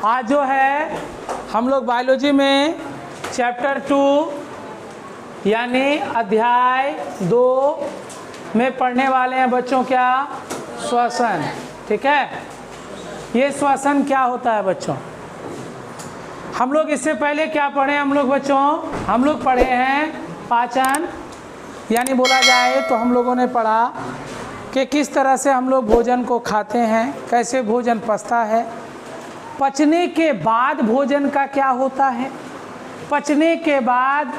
आज जो है हम लोग बायोलॉजी में चैप्टर 2 यानी अध्याय 2 में पढ़ने वाले हैं बच्चों क्या, श्वसन। ठीक है, ये श्वसन क्या होता है बच्चों। हम लोग इससे पहले क्या पढ़े हम लोग बच्चों, हम लोग पढ़े हैं पाचन, यानी बोला जाए तो हम लोगों ने पढ़ा कि किस तरह से हम लोग भोजन को खाते हैं, कैसे भोजन पचता है, पचने के बाद भोजन का क्या होता है, पचने के बाद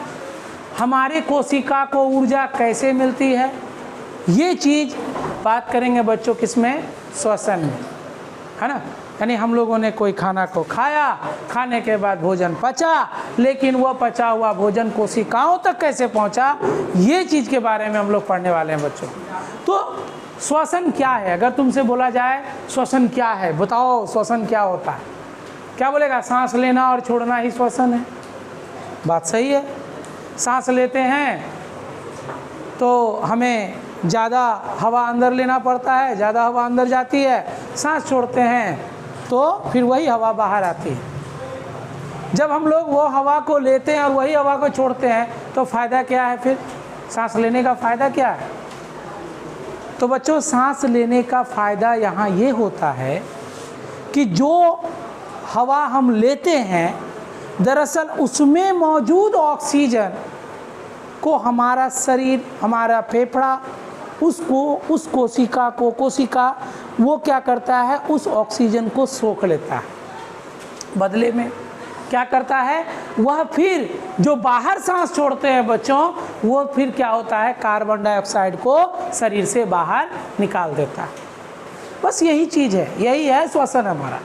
हमारे कोशिका को ऊर्जा कैसे मिलती है, ये चीज़ बात करेंगे बच्चों किसमें, श्वसन में, है ना। यानी हम लोगों ने कोई खाना को खाया, खाने के बाद भोजन पचा, लेकिन वो पचा हुआ भोजन कोशिकाओं तक कैसे पहुंचा, ये चीज़ के बारे में हम लोग पढ़ने वाले हैं बच्चों। तो श्वसन क्या है, अगर तुमसे बोला जाए श्वसन क्या है, बताओ श्वसन क्या होता है, क्या बोलेगा, सांस लेना और छोड़ना ही श्वसन है। बात सही है, सांस लेते हैं तो हमें ज़्यादा हवा अंदर लेना पड़ता है, ज़्यादा हवा अंदर जाती है, सांस छोड़ते हैं तो फिर वही हवा बाहर आती है। जब हम लोग वो हवा को लेते हैं और वही हवा को छोड़ते हैं तो फ़ायदा क्या है, फिर सांस लेने का फ़ायदा क्या है। तो बच्चों सांस लेने का फ़ायदा यहाँ ये होता है कि जो हवा हम लेते हैं दरअसल उसमें मौजूद ऑक्सीजन को हमारा शरीर, हमारा फेफड़ा उसको, उस कोशिका को, कोशिका वो क्या करता है, उस ऑक्सीजन को सोख लेता है। बदले में क्या करता है, वह फिर जो बाहर सांस छोड़ते हैं बच्चों, वो फिर क्या होता है, कार्बन डाइऑक्साइड को शरीर से बाहर निकाल देता है। बस यही चीज़ है, यही है श्वसन हमारा,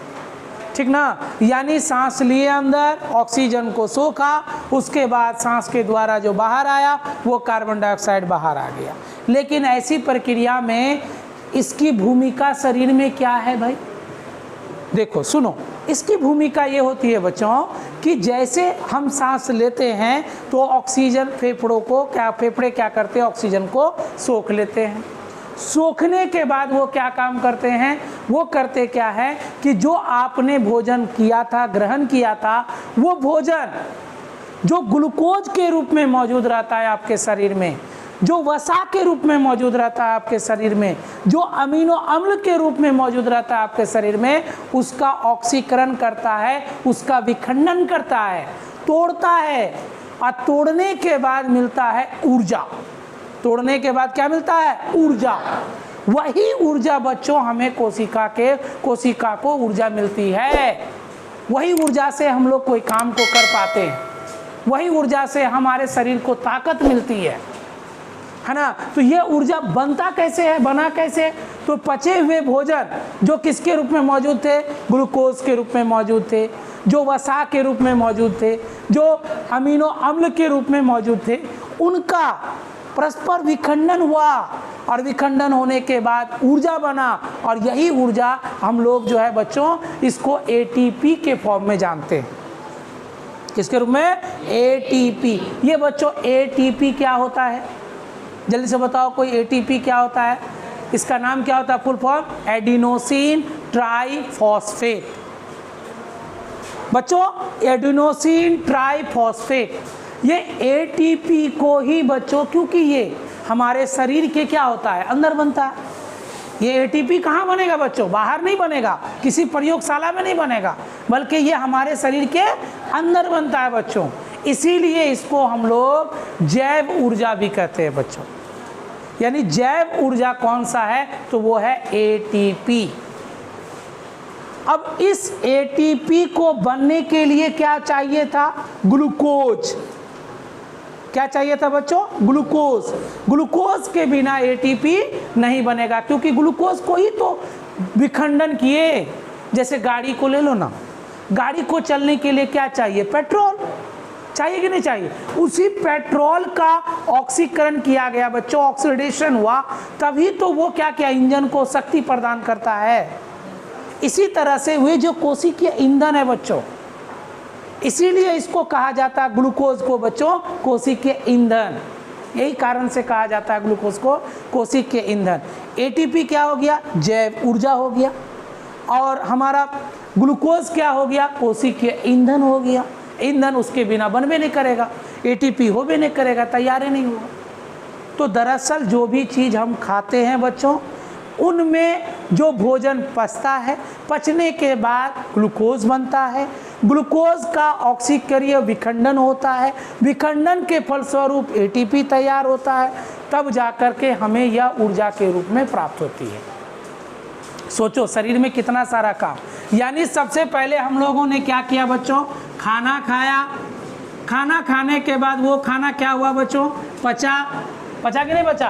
ठीक ना। यानी सांस लिए अंदर, ऑक्सीजन को सोखा, उसके बाद सांस के द्वारा जो बाहर आया वो कार्बन डाइऑक्साइड बाहर आ गया। लेकिन ऐसी प्रक्रिया में इसकी भूमिका शरीर में क्या है भाई, देखो सुनो, इसकी भूमिका ये होती है बच्चों कि जैसे हम सांस लेते हैं तो ऑक्सीजन फेफड़ों को क्या, फेफड़े क्या करते हैं, ऑक्सीजन को सोख लेते हैं। सोखने के बाद वो क्या काम करते हैं, वो करते क्या है कि जो आपने भोजन किया था, ग्रहण किया था, वो भोजन जो ग्लूकोज के रूप में मौजूद रहता है आपके शरीर में, जो वसा के रूप में मौजूद रहता है आपके शरीर में, जो अमीनो अम्ल के रूप में मौजूद रहता है आपके शरीर में, उसका ऑक्सीकरण करता है, उसका विखंडन करता है, तोड़ता है, और तोड़ने के बाद मिलता है ऊर्जा। तोड़ने के बाद क्या मिलता है, ऊर्जा। वही ऊर्जा बच्चों हमें कोशिका को ऊर्जा मिलती है। वही ऊर्जा से हम लोग कोई काम को कर पाते हैं, वही ऊर्जा से हमारे शरीर को ताकत मिलती है ना। तो ये ऊर्जा बनता कैसे है, बना कैसे, तो पचे हुए भोजन जो किसके रूप में मौजूद थे, ग्लूकोज के रूप में मौजूद थे, जो वसा के रूप में मौजूद थे, जो अमीनो अम्ल के रूप में मौजूद थे, उनका परस्पर विखंडन हुआ, और विखंडन होने के बाद ऊर्जा बना, और यही ऊर्जा हम लोग जो है बच्चों इसको एटीपी के फॉर्म में जानते हैं। किसके रूप में, एटीपी। ये बच्चों एटीपी क्या होता है, जल्दी से बताओ कोई, एटीपी क्या होता है, इसका नाम क्या होता है, फुल फॉर्म, एडिनोसिन ट्राइफॉस्फेट। बच्चों एडिनोसिन ट्राइफॉस्फेट, ये एटीपी को ही बच्चों, क्योंकि ये हमारे शरीर के क्या होता है, अंदर बनता है। ये एटीपी कहाँ बनेगा बच्चों, बाहर नहीं बनेगा, किसी प्रयोगशाला में नहीं बनेगा, बल्कि ये हमारे शरीर के अंदर बनता है बच्चों। इसीलिए इसको हम लोग जैव ऊर्जा भी कहते हैं बच्चों। यानी जैव ऊर्जा कौन सा है, तो वो है एटीपी। अब इस एटीपी को बनने के लिए क्या चाहिए था, ग्लूकोज। क्या चाहिए था बच्चों, ग्लूकोज। ग्लूकोज के बिना एटीपी नहीं बनेगा, क्योंकि ग्लूकोज को ही तो विखंडन किए। जैसे गाड़ी को ले लो ना, गाड़ी को चलने के लिए क्या चाहिए, पेट्रोल चाहिए कि नहीं चाहिए। उसी पेट्रोल का ऑक्सीकरण किया गया बच्चों, ऑक्सीडेशन हुआ, तभी तो वो क्या किया, इंजन को शक्ति प्रदान करता है। इसी तरह से वे जो कोशिकीय ईंधन है बच्चों, इसीलिए इसको कहा जाता है ग्लूकोज को बच्चों कोशिकीय ईंधन। यही कारण से कहा जाता है ग्लूकोज को कोशिकीय ईंधन। एटीपी क्या हो गया, जैव ऊर्जा हो गया। और हमारा ग्लूकोज क्या हो गया, कोशिकीय ईंधन हो गया। ईंधन उसके बिना बनबे नहीं करेगा, एटीपी हो भी नहीं करेगा, तैयार ही नहीं होगा। तो दरअसल जो भी चीज़ हम खाते हैं बच्चों, उनमें जो भोजन पचता है, पचने के बाद ग्लूकोज बनता है, ग्लूकोज का ऑक्सीकरणीय विखंडन होता है, विखंडन के फलस्वरूप एटीपी तैयार होता है, तब जाकर के हमें यह ऊर्जा के रूप में प्राप्त होती है। सोचो शरीर में कितना सारा काम। यानी सबसे पहले हम लोगों ने क्या किया बच्चों, खाना खाया, खाना खाने के बाद वो खाना क्या हुआ बच्चों, पचा, पचा कि नहीं पचा,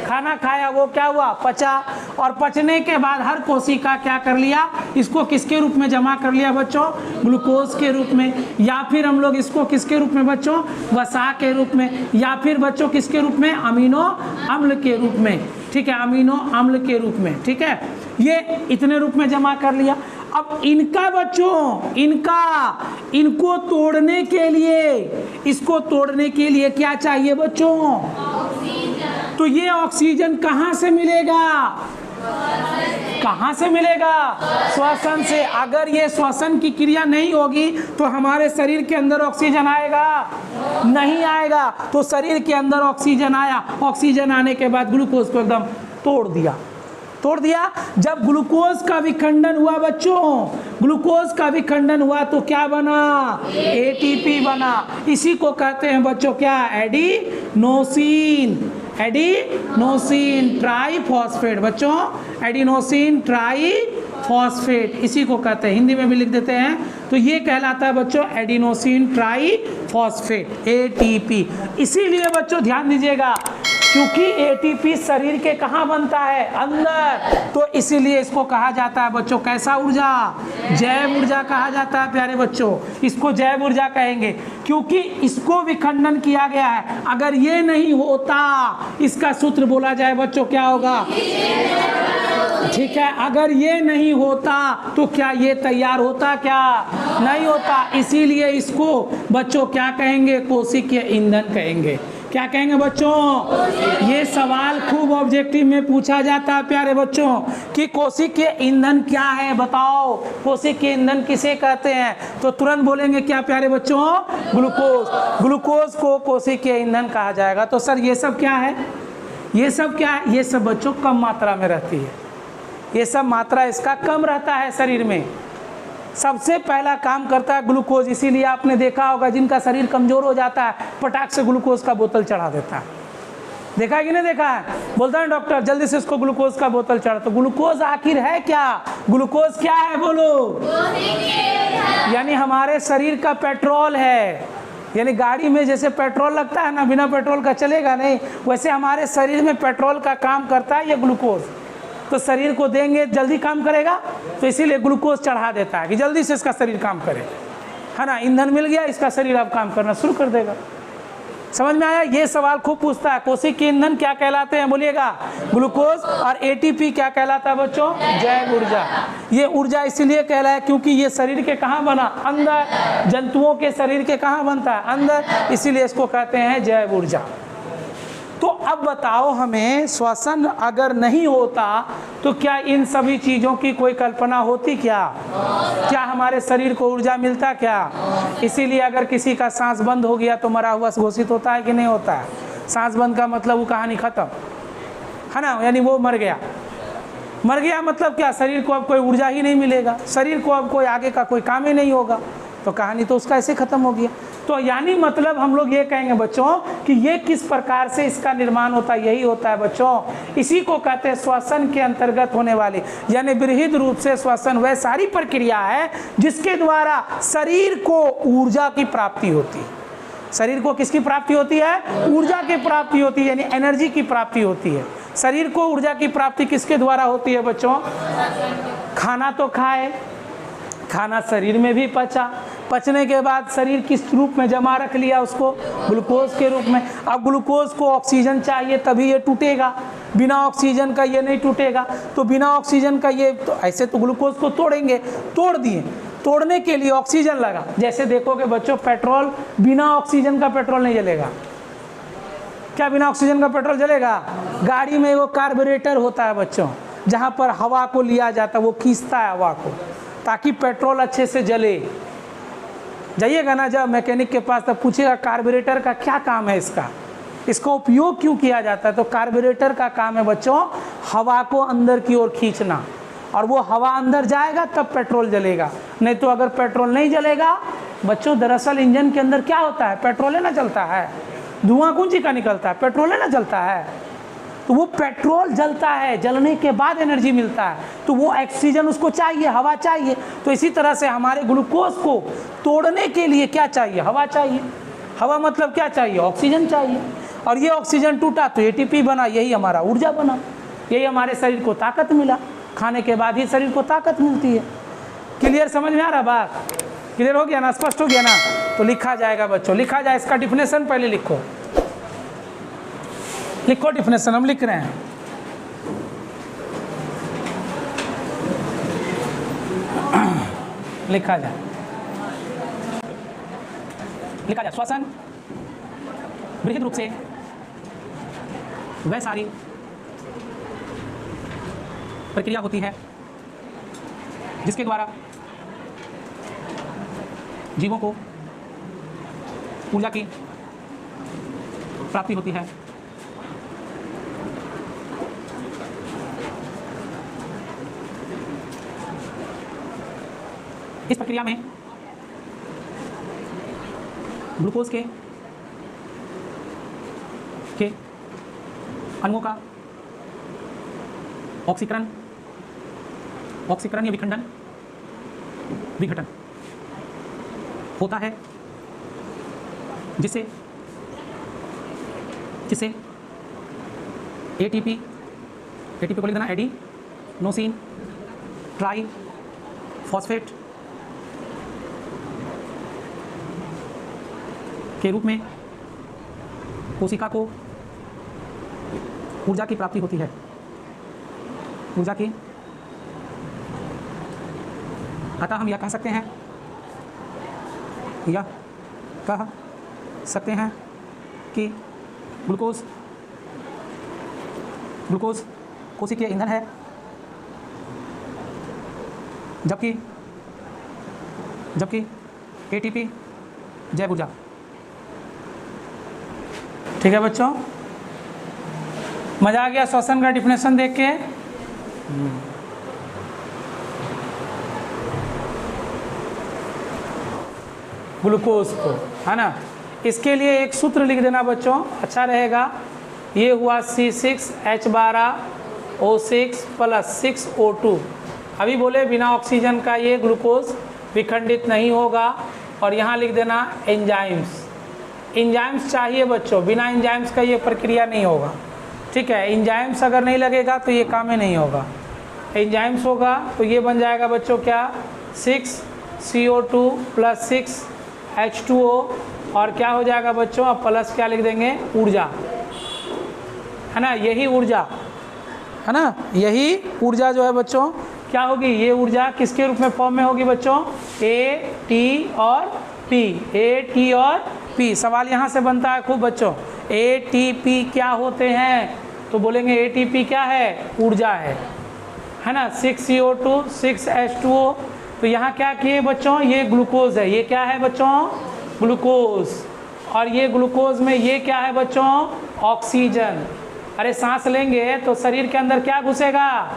खाना खाया वो क्या हुआ, पचा, और पचने के बाद हर कोशिका क्या कर लिया, इसको किसके रूप में जमा कर लिया बच्चों, ग्लूकोज के रूप में, या फिर हम लोग इसको किसके रूप में बच्चों, वसा के रूप में, या फिर बच्चों किसके रूप में, अमीनो अम्ल के रूप में, ठीक है, अमीनो अम्ल के रूप में, ठीक है, ये इतने रूप में जमा कर लिया। अब इनका बच्चों, इनको तोड़ने के लिए, इसको तोड़ने के लिए क्या चाहिए बच्चों, ऑक्सीजन। तो ये ऑक्सीजन कहाँ से मिलेगा, कहाँ से मिलेगा, श्वसन से। अगर ये श्वसन की क्रिया नहीं होगी तो हमारे शरीर के अंदर ऑक्सीजन आएगा, नहीं आएगा। तो शरीर के अंदर ऑक्सीजन आया, ऑक्सीजन आने के बाद ग्लूकोज को एकदम तोड़ दिया। जब ग्लूकोज का विखंडन हुआ बच्चों, ग्लूकोज का विखंडन हुआ तो क्या बना, एटीपी बना। इसी को कहते हैं बच्चों क्या, एडिनोसिन ट्राइफॉस्फेट बच्चों, एडिनोसिन ट्राइफॉस्फेट, इसी को कहते हैं, हिंदी में भी लिख देते हैं। तो ये कहलाता है बच्चों एडिनोसिन ट्राइफॉस्फेट, एटीपी। इसीलिए बच्चों ध्यान दीजिएगा, क्योंकि एटीपी शरीर के कहाँ बनता है, अंदर, तो इसीलिए इसको कहा जाता है बच्चों कैसा ऊर्जा, जैव ऊर्जा कहा जाता है प्यारे बच्चों। इसको जैव ऊर्जा कहेंगे क्योंकि इसको विखंडन किया गया है। अगर ये नहीं होता, इसका सूत्र बोला जाए बच्चों क्या होगा, ठीक है, अगर ये नहीं होता तो क्या ये तैयार होता, क्या नहीं होता। इसीलिए इसको बच्चों क्या कहेंगे, कोशिकीय ईंधन कहेंगे। क्या कहेंगे बच्चों, ये सवाल खूब ऑब्जेक्टिव में पूछा जाता है प्यारे बच्चों कि कोशिकीय ईंधन क्या है, बताओ कोशिकीय ईंधन किसे कहते हैं। तो तुरंत बोलेंगे क्या प्यारे बच्चों, ग्लूकोज को कोशिकीय ईंधन कहा जाएगा। तो सर ये सब क्या है, ये सब क्या है, ये सब बच्चों कम मात्रा में रहती है, ये सब मात्रा इसका कम रहता है शरीर में। सबसे पहला काम करता है ग्लूकोज। इसीलिए आपने देखा होगा जिनका शरीर कमजोर हो जाता है, पटाख से ग्लूकोज का बोतल चढ़ा देता है। देखा है कि नहीं देखा है, बोलता है डॉक्टर जल्दी से इसको ग्लूकोज का बोतल चढ़ा। तो ग्लूकोज आखिर है क्या, ग्लूकोज क्या है बोलो, यानी हमारे शरीर का पेट्रोल है। यानी गाड़ी में जैसे पेट्रोल लगता है ना, बिना पेट्रोल का चलेगा नहीं, वैसे हमारे शरीर में पेट्रोल का काम करता है ये ग्लूकोज। तो शरीर को देंगे जल्दी काम करेगा, तो इसीलिए ग्लूकोज चढ़ा देता है कि जल्दी से इसका शरीर काम करे, है ना, ईंधन मिल गया, इसका शरीर अब काम करना शुरू कर देगा। समझ में आया, ये सवाल खूब पूछता है। कोशिकीय ईंधन क्या कहलाते हैं बोलिएगा, ग्लूकोज, और एटीपी क्या कहलाता है बच्चों, जैव ऊर्जा। ये ऊर्जा इसीलिए कहलाया क्योंकि ये शरीर के कहाँ बना, अंदर, जंतुओं के शरीर के कहाँ बनता है, अंदर, इसीलिए इसको कहते हैं जैव ऊर्जा। तो अब बताओ हमें, श्वसन अगर नहीं होता तो क्या इन सभी चीज़ों की कोई कल्पना होती, क्या हमारे शरीर को ऊर्जा मिलता क्या। इसीलिए अगर किसी का सांस बंद हो गया तो मरा हुआ घोषित होता है कि नहीं होता है। सांस बंद का मतलब वो कहानी खत्म, है ना, यानी वो मर गया मतलब क्या, शरीर को अब कोई ऊर्जा ही नहीं मिलेगा, शरीर को अब कोई आगे का कोई काम ही नहीं होगा, तो कहानी तो उसका ऐसे खत्म हो गया। तो यानी मतलब हम लोग ये कहेंगे बच्चों कि ये किस प्रकार से इसका निर्माण होता है, यही होता है बच्चों, इसी को कहते हैं श्वसन के अंतर्गत होने वाले, यानी बृहद रूप से श्वसन वह सारी प्रक्रिया है जिसके द्वारा शरीर को ऊर्जा की प्राप्ति होती है। शरीर को किसकी प्राप्ति होती है, ऊर्जा की प्राप्ति होती है, यानी एनर्जी की प्राप्ति होती है। शरीर को ऊर्जा की प्राप्ति किसके द्वारा होती है बच्चों, खाना तो खाए, खाना शरीर में भी पचा, पचने के बाद शरीर किस रूप में जमा रख लिया उसको, ग्लूकोज के रूप में। अब ग्लूकोज को ऑक्सीजन चाहिए तभी ये टूटेगा, बिना ऑक्सीजन का ये नहीं टूटेगा। तो बिना ऑक्सीजन का ये तो ऐसे तो ग्लूकोज को तोड़ेंगे, तोड़ दिए, तोड़ने के लिए ऑक्सीजन लगा। जैसे देखोगे बच्चों पेट्रोल, बिना ऑक्सीजन का पेट्रोल नहीं जलेगा। क्या बिना ऑक्सीजन का पेट्रोल जलेगा, गाड़ी में वो कार्बोरेटर होता है बच्चों, जहाँ पर हवा को लिया जाता है, वो खींचता है हवा को ताकि पेट्रोल अच्छे से जले। जाइएगा ना जब मैकेनिक के पास, तब पूछिएगा कार्बोरेटर का क्या काम है, इसका उपयोग क्यों किया जाता है। तो कार्बोरेटर का काम है बच्चों हवा को अंदर की ओर खींचना, और वो हवा अंदर जाएगा तब पेट्रोल जलेगा। नहीं तो अगर पेट्रोल नहीं जलेगा बच्चों, दरअसल इंजन के अंदर क्या होता है, पेट्रोल ना चलता है, धुआं कौन सी का निकलता है, पेट्रोल ना चलता है। तो वो पेट्रोल जलता है, जलने के बाद एनर्जी मिलता है, तो वो ऑक्सीजन उसको चाहिए, हवा चाहिए। तो इसी तरह से हमारे ग्लूकोज को तोड़ने के लिए क्या चाहिए, हवा चाहिए। हवा मतलब क्या चाहिए, ऑक्सीजन चाहिए। और ये ऑक्सीजन टूटा तो एटीपी बना, यही हमारा ऊर्जा बना, यही हमारे शरीर को ताकत मिला। खाने के बाद ही शरीर को ताकत मिलती है। क्लियर, समझ में आ रहा बात, क्लियर हो गया ना, स्पष्ट हो गया ना। तो लिखा जाएगा बच्चों, लिखा जाए, इसका डिफिनेशन पहले लिखो, लिखो डिफिनेशन, हम लिख रहे हैं। लिखा जाए, लिखा जाए, श्वसन बृहद रूप से वह सारी प्रक्रिया होती है जिसके द्वारा जीवों को ऊर्जा की प्राप्ति होती है। इस प्रक्रिया में ग्लूकोज के अणुओं का ऑक्सीकरण या विघटन होता है, जिसे एटीपी को लिख देना, एडिनोसिन ट्राई फॉस्फेट के रूप में कोशिका को ऊर्जा की प्राप्ति होती है। ऊर्जा की, अतः हम यह कह सकते हैं कि ग्लूकोज कोशिकीय ईंधन है, जबकि एटीपी जैव ऊर्जा। ठीक है बच्चों, मजा आ गया श्वसन का डिफिनेशन देख के। ग्लूकोज को, है ना, इसके लिए एक सूत्र लिख देना बच्चों, अच्छा रहेगा। ये हुआ C6H12O6 + 6O2। अभी बोले बिना ऑक्सीजन का ये ग्लूकोज विखंडित नहीं होगा। और यहाँ लिख देना एंजाइम्स चाहिए बच्चों, बिना एंजाइम्स का ये प्रक्रिया नहीं होगा। ठीक है, एंजाइम्स अगर नहीं लगेगा तो ये काम ही नहीं होगा। एंजाइम्स होगा तो ये बन जाएगा बच्चों क्या, 6CO2 + 6H2O, और क्या हो जाएगा बच्चों, अब प्लस क्या लिख देंगे, ऊर्जा, है ना, यही ऊर्जा, है ना, यही ऊर्जा जो है बच्चों क्या होगी, ये ऊर्जा किसके रूप में फॉर्म में होगी बच्चों, AT और P, AT और P। सवाल यहाँ से बनता है खूब बच्चों, ATP क्या होते हैं, तो बोलेंगे ATP क्या है, ऊर्जा है ना, 6CO2 6H2O। तो यहाँ क्या किए बच्चों, ये ग्लूकोज है, ये क्या है बच्चों, ग्लूकोज, और ये ग्लूकोज में ये क्या है बच्चों, ऑक्सीजन। अरे सांस लेंगे तो शरीर के अंदर क्या घुसेगा,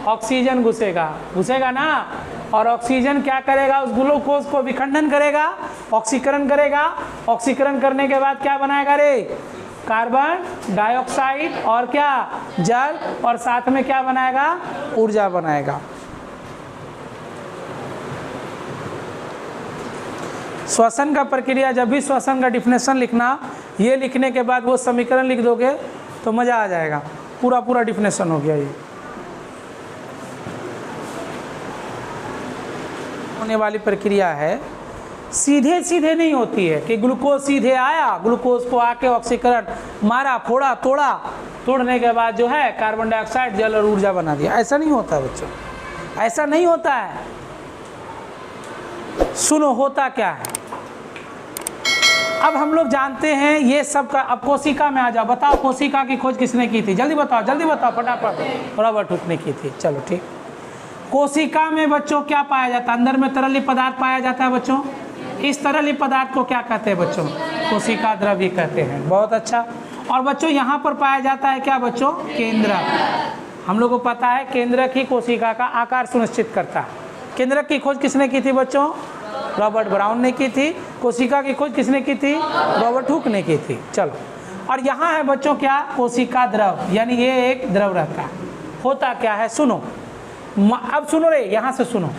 ऑक्सीजन घुसेगा ना, और ऑक्सीजन क्या करेगा, उस ग्लूकोज को विखंडन करेगा, ऑक्सीकरण करेगा। ऑक्सीकरण करने के बाद क्या बनाएगा रे, कार्बन डाइऑक्साइड और क्या, जल, और साथ में क्या बनाएगा, ऊर्जा बनाएगा। श्वसन का प्रक्रिया, जब भी श्वसन का डिफिनेशन लिखना, ये लिखने के बाद वो समीकरण लिख दोगे तो मज़ा आ जाएगा, पूरा डिफिनेशन हो गया। ये होने वाली प्रक्रिया है, सीधे नहीं होती है कि ग्लूकोज सीधे आया, ग्लूकोज को आके ऑक्सीकरण मारा, फोड़ा, तोड़ने के बाद जो है कार्बन डाइऑक्साइड, जल और ऊर्जा बना दिया। ऐसा नहीं होता है बच्चों, ऐसा नहीं होता है। सुनो होता क्या है, अब हम लोग जानते हैं ये सब का। अब कोशिका में आ जाओ, बताओ कोशिका की खोज किसने की थी? जल्दी बताओ फटाफट। रॉबर्ट हुक ने की थी। चलो ठीक। कोशिका में बच्चों क्या पाया जाता है? अंदर में तरल पदार्थ पाया जाता है बच्चों। इस तरल पदार्थ को क्या कहते हैं बच्चों? कोशिका द्रव्य कहते हैं। बहुत अच्छा। और बच्चों यहाँ पर पाया जाता है क्या बच्चों? केंद्रक। हम लोग को पता है केंद्रक ही कोशिका का आकार सुनिश्चित करता है। केंद्रक की खोज किसने की थी बच्चों? रॉबर्ट ब्राउन ने की थी। कोशिका की खोज किसने की थी? रॉबर्ट हुक ने की थी। चलो, और यहाँ है बच्चों क्या? कोशिका द्रव, यानी ये एक द्रव रहता है। होता क्या है सुनो, अब सुनो रे, यहाँ से सुनो।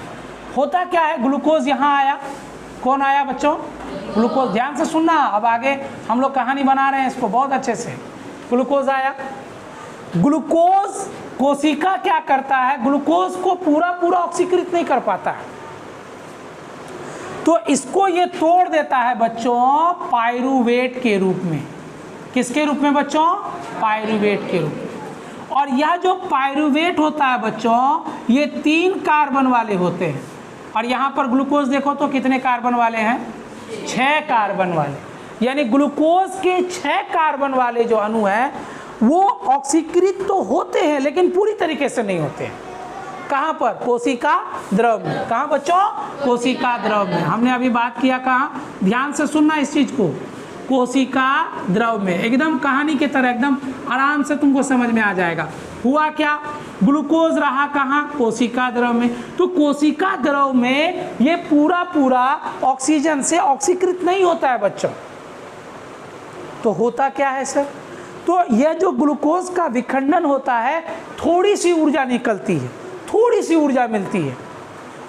होता क्या है? ग्लूकोज यहाँ आया। कौन आया बच्चों? ग्लूकोज। ध्यान से सुनना, अब आगे हम लोग कहानी बना रहे हैं इसको बहुत अच्छे से। ग्लूकोज आया। ग्लूकोज कोशिका क्या करता है? ग्लूकोज को पूरा पूरा ऑक्सीकृत नहीं कर पाता है, तो इसको ये तोड़ देता है बच्चों पाइरूवेट के रूप में। किसके रूप में बच्चों? पाइरूवेट के रूप में। और यह जो पाइरूवेट होता है बच्चों, ये 3 कार्बन वाले होते हैं। और यहाँ पर ग्लूकोज देखो तो कितने कार्बन वाले हैं? 6 कार्बन वाले। यानी ग्लूकोज के 6 कार्बन वाले जो अणु हैं वो ऑक्सीकृत तो होते हैं लेकिन पूरी तरीके से नहीं होते हैं। कहाँ पर? कोशिका द्रव में। कहाँ बच्चों? कोशिका द्रव में। हमने अभी बात किया कहाँ? ध्यान से सुनना इस चीज को। कोशिका द्रव में, एकदम कहानी की तरह, एकदम आराम से तुमको समझ में आ जाएगा। हुआ क्या? ग्लूकोज रहा कहाँ? कोशिका द्रव में। तो कोशिका द्रव में ये पूरा पूरा ऑक्सीजन से ऑक्सीकृत नहीं होता है बच्चों। तो होता क्या है सर? तो यह जो ग्लूकोज का विखंडन होता है, थोड़ी सी ऊर्जा निकलती है, थोड़ी सी ऊर्जा मिलती है।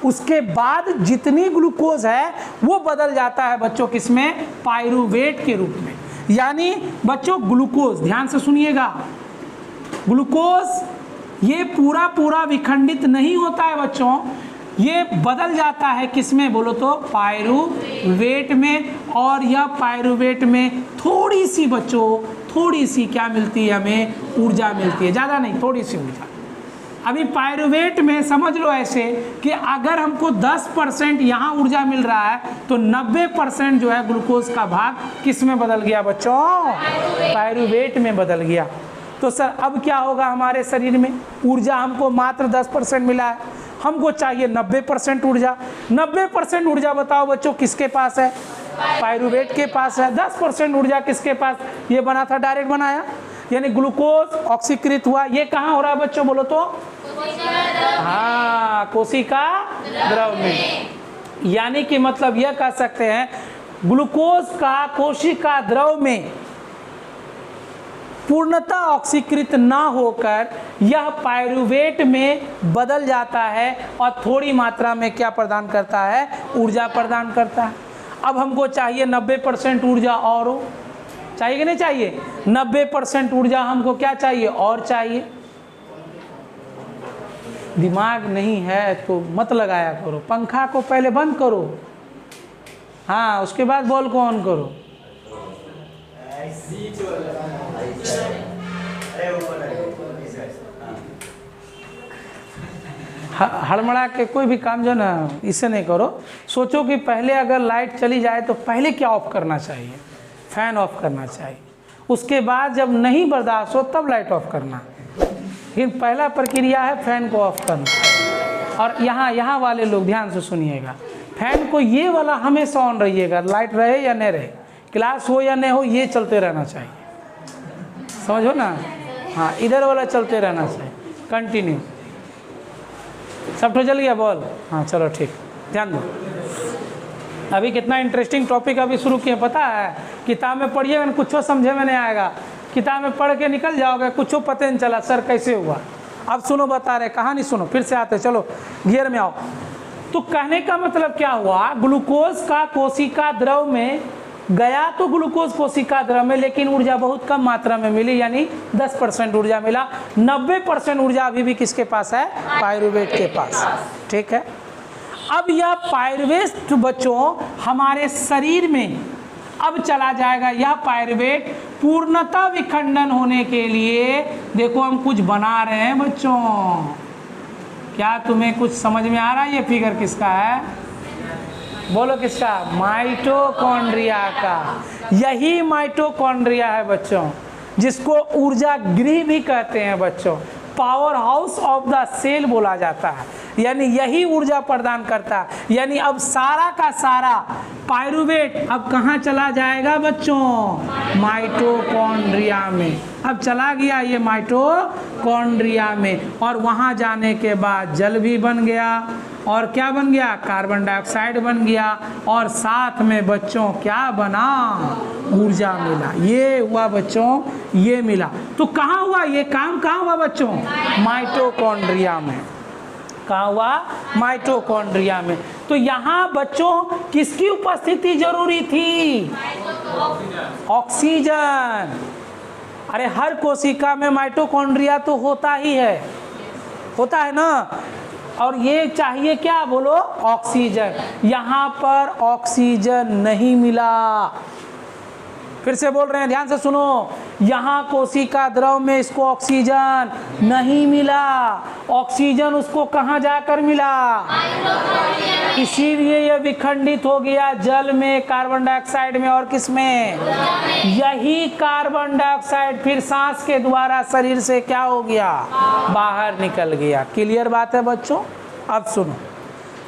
उसके बाद जितनी ग्लूकोज है वो बदल जाता है बच्चों किसमें? पाइरूवेट के रूप में। यानी बच्चों ग्लूकोज, ध्यान से सुनिएगा, ग्लूकोज ये पूरा पूरा विखंडित नहीं होता है बच्चों, ये बदल जाता है किसमें बोलो तो? पाइरूवेट में। और यह पाइरूवेट में थोड़ी सी बच्चों, थोड़ी सी क्या मिलती है हमें? ऊर्जा मिलती है, ज़्यादा नहीं, थोड़ी सी ऊर्जा। अभी पाइरूवेट में समझ लो ऐसे कि अगर हमको 10% यहाँ ऊर्जा मिल रहा है तो 90% जो है ग्लूकोज का भाग किस में बदल गया बच्चों? पाइरूवेट में बदल गया। तो सर अब क्या होगा हमारे शरीर में? ऊर्जा हमको मात्र 10% मिला है, हमको चाहिए 90% ऊर्जा। 90% ऊर्जा बताओ बच्चों किसके पास है? पाइरूवेट के पास है। 10% ऊर्जा किसके पास? ये बना था, डायरेक्ट बनाया, यानी ग्लूकोज ऑक्सीकृत हुआ। ये कहाँ हो रहा है बच्चों बोलो तो? हाँ, कोशिका द्रव में। यानी कि मतलब यह कह सकते हैं ग्लूकोज का कोशिका द्रव में पूर्णतः ऑक्सीकृत ना होकर यह पाइरूवेट में बदल जाता है और थोड़ी मात्रा में क्या प्रदान करता है? ऊर्जा प्रदान करता है। अब हमको चाहिए 90% ऊर्जा और हो, चाहिए कि नहीं चाहिए? 90% ऊर्जा हमको क्या चाहिए? और चाहिए। दिमाग नहीं है तो मत लगाया करो, पंखा को पहले बंद करो, हाँ उसके बाद बॉल को ऑन करो। हड़बड़ा के कोई भी काम जो ना इससे नहीं करो। सोचो कि पहले अगर लाइट चली जाए तो पहले क्या ऑफ करना चाहिए? फैन ऑफ करना चाहिए। उसके बाद जब नहीं बर्दाश्त हो तब लाइट ऑफ करना। लेकिन पहला प्रक्रिया है फैन को ऑफ करना। और यहाँ वाले लोग ध्यान से सुनिएगा, फैन को ये वाला हमेशा ऑन रहिएगा, लाइट रहे या नहीं रहे, क्लास हो या नहीं हो, ये चलते रहना चाहिए, समझो ना। हाँ, इधर वाला चलते रहना चाहिए कंटिन्यू। सब तो चल गया बॉल? हाँ चलो ठीक, ध्यान दो। अभी कितना इंटरेस्टिंग टॉपिक अभी शुरू किए पता है? किताब में पढ़िएगा ना, कुछ समझे में नहीं आएगा, किताब में पढ़ के निकल जाओगे, कुछ पता नहीं चला सर कैसे हुआ। अब सुनो, बता रहे, कहानी सुनो, फिर से आते, चलो गियर में आओ। तो कहने का मतलब क्या हुआ? ग्लूकोज का कोशिका द्रव में गया तो ग्लूकोज कोशिका द्रव में, लेकिन ऊर्जा बहुत कम मात्रा में मिली, यानी 10% ऊर्जा मिला। 90% ऊर्जा अभी भी किसके पास है? पाइरूवेट के पास। ठीक है, अब यह पाइरूवेट बच्चों हमारे शरीर में अब चला जाएगा। यह पाइरूवेट पूर्णतः विखंडन होने के लिए देखो हम कुछ बना रहे हैं बच्चों। क्या तुम्हें कुछ समझ में आ रहा है? ये फिगर किसका है? बोलो किसका? माइटोकॉन्ड्रिया का। यही माइटोकॉन्ड्रिया है बच्चों, जिसको ऊर्जा गृह भी कहते हैं बच्चों, powerhouse of the cell बोला जाता है। यानी यही ऊर्जा प्रदान करता है। यानी अब सारा का सारा पायरुवेट अब कहाँ चला जाएगा बच्चों? माइटोकॉन्ड्रिया में। अब चला गया ये माइटोकॉन्ड्रिया में, और वहाँ जाने के बाद जल भी बन गया, और क्या बन गया? कार्बन डाइऑक्साइड बन गया, और साथ में बच्चों क्या बना? ऊर्जा मिला। ये हुआ बच्चों, ये मिला। तो कहाँ हुआ ये काम? कहाँ हुआ बच्चों? माइटोकॉन्ड्रिया में। कहाँ हुआ? माइटोकॉन्ड्रिया में। तो यहाँ बच्चों किसकी उपस्थिति जरूरी थी? ऑक्सीजन। अरे हर कोशिका में माइटोकॉन्ड्रिया तो होता ही है, होता है ना। और ये चाहिए क्या? बोलो, ऑक्सीजन। यहाँ पर ऑक्सीजन नहीं मिला। फिर से बोल रहे हैं, ध्यान से सुनो। यहाँ कोशिका द्रव में इसको ऑक्सीजन नहीं मिला। ऑक्सीजन उसको कहाँ जाकर मिला? इसीलिए यह विखंडित हो गया जल में, कार्बन डाइऑक्साइड में, और किस में? यही कार्बन डाइऑक्साइड फिर सांस के द्वारा शरीर से क्या हो गया? बाहर निकल गया। क्लियर बात है बच्चों? अब सुनो,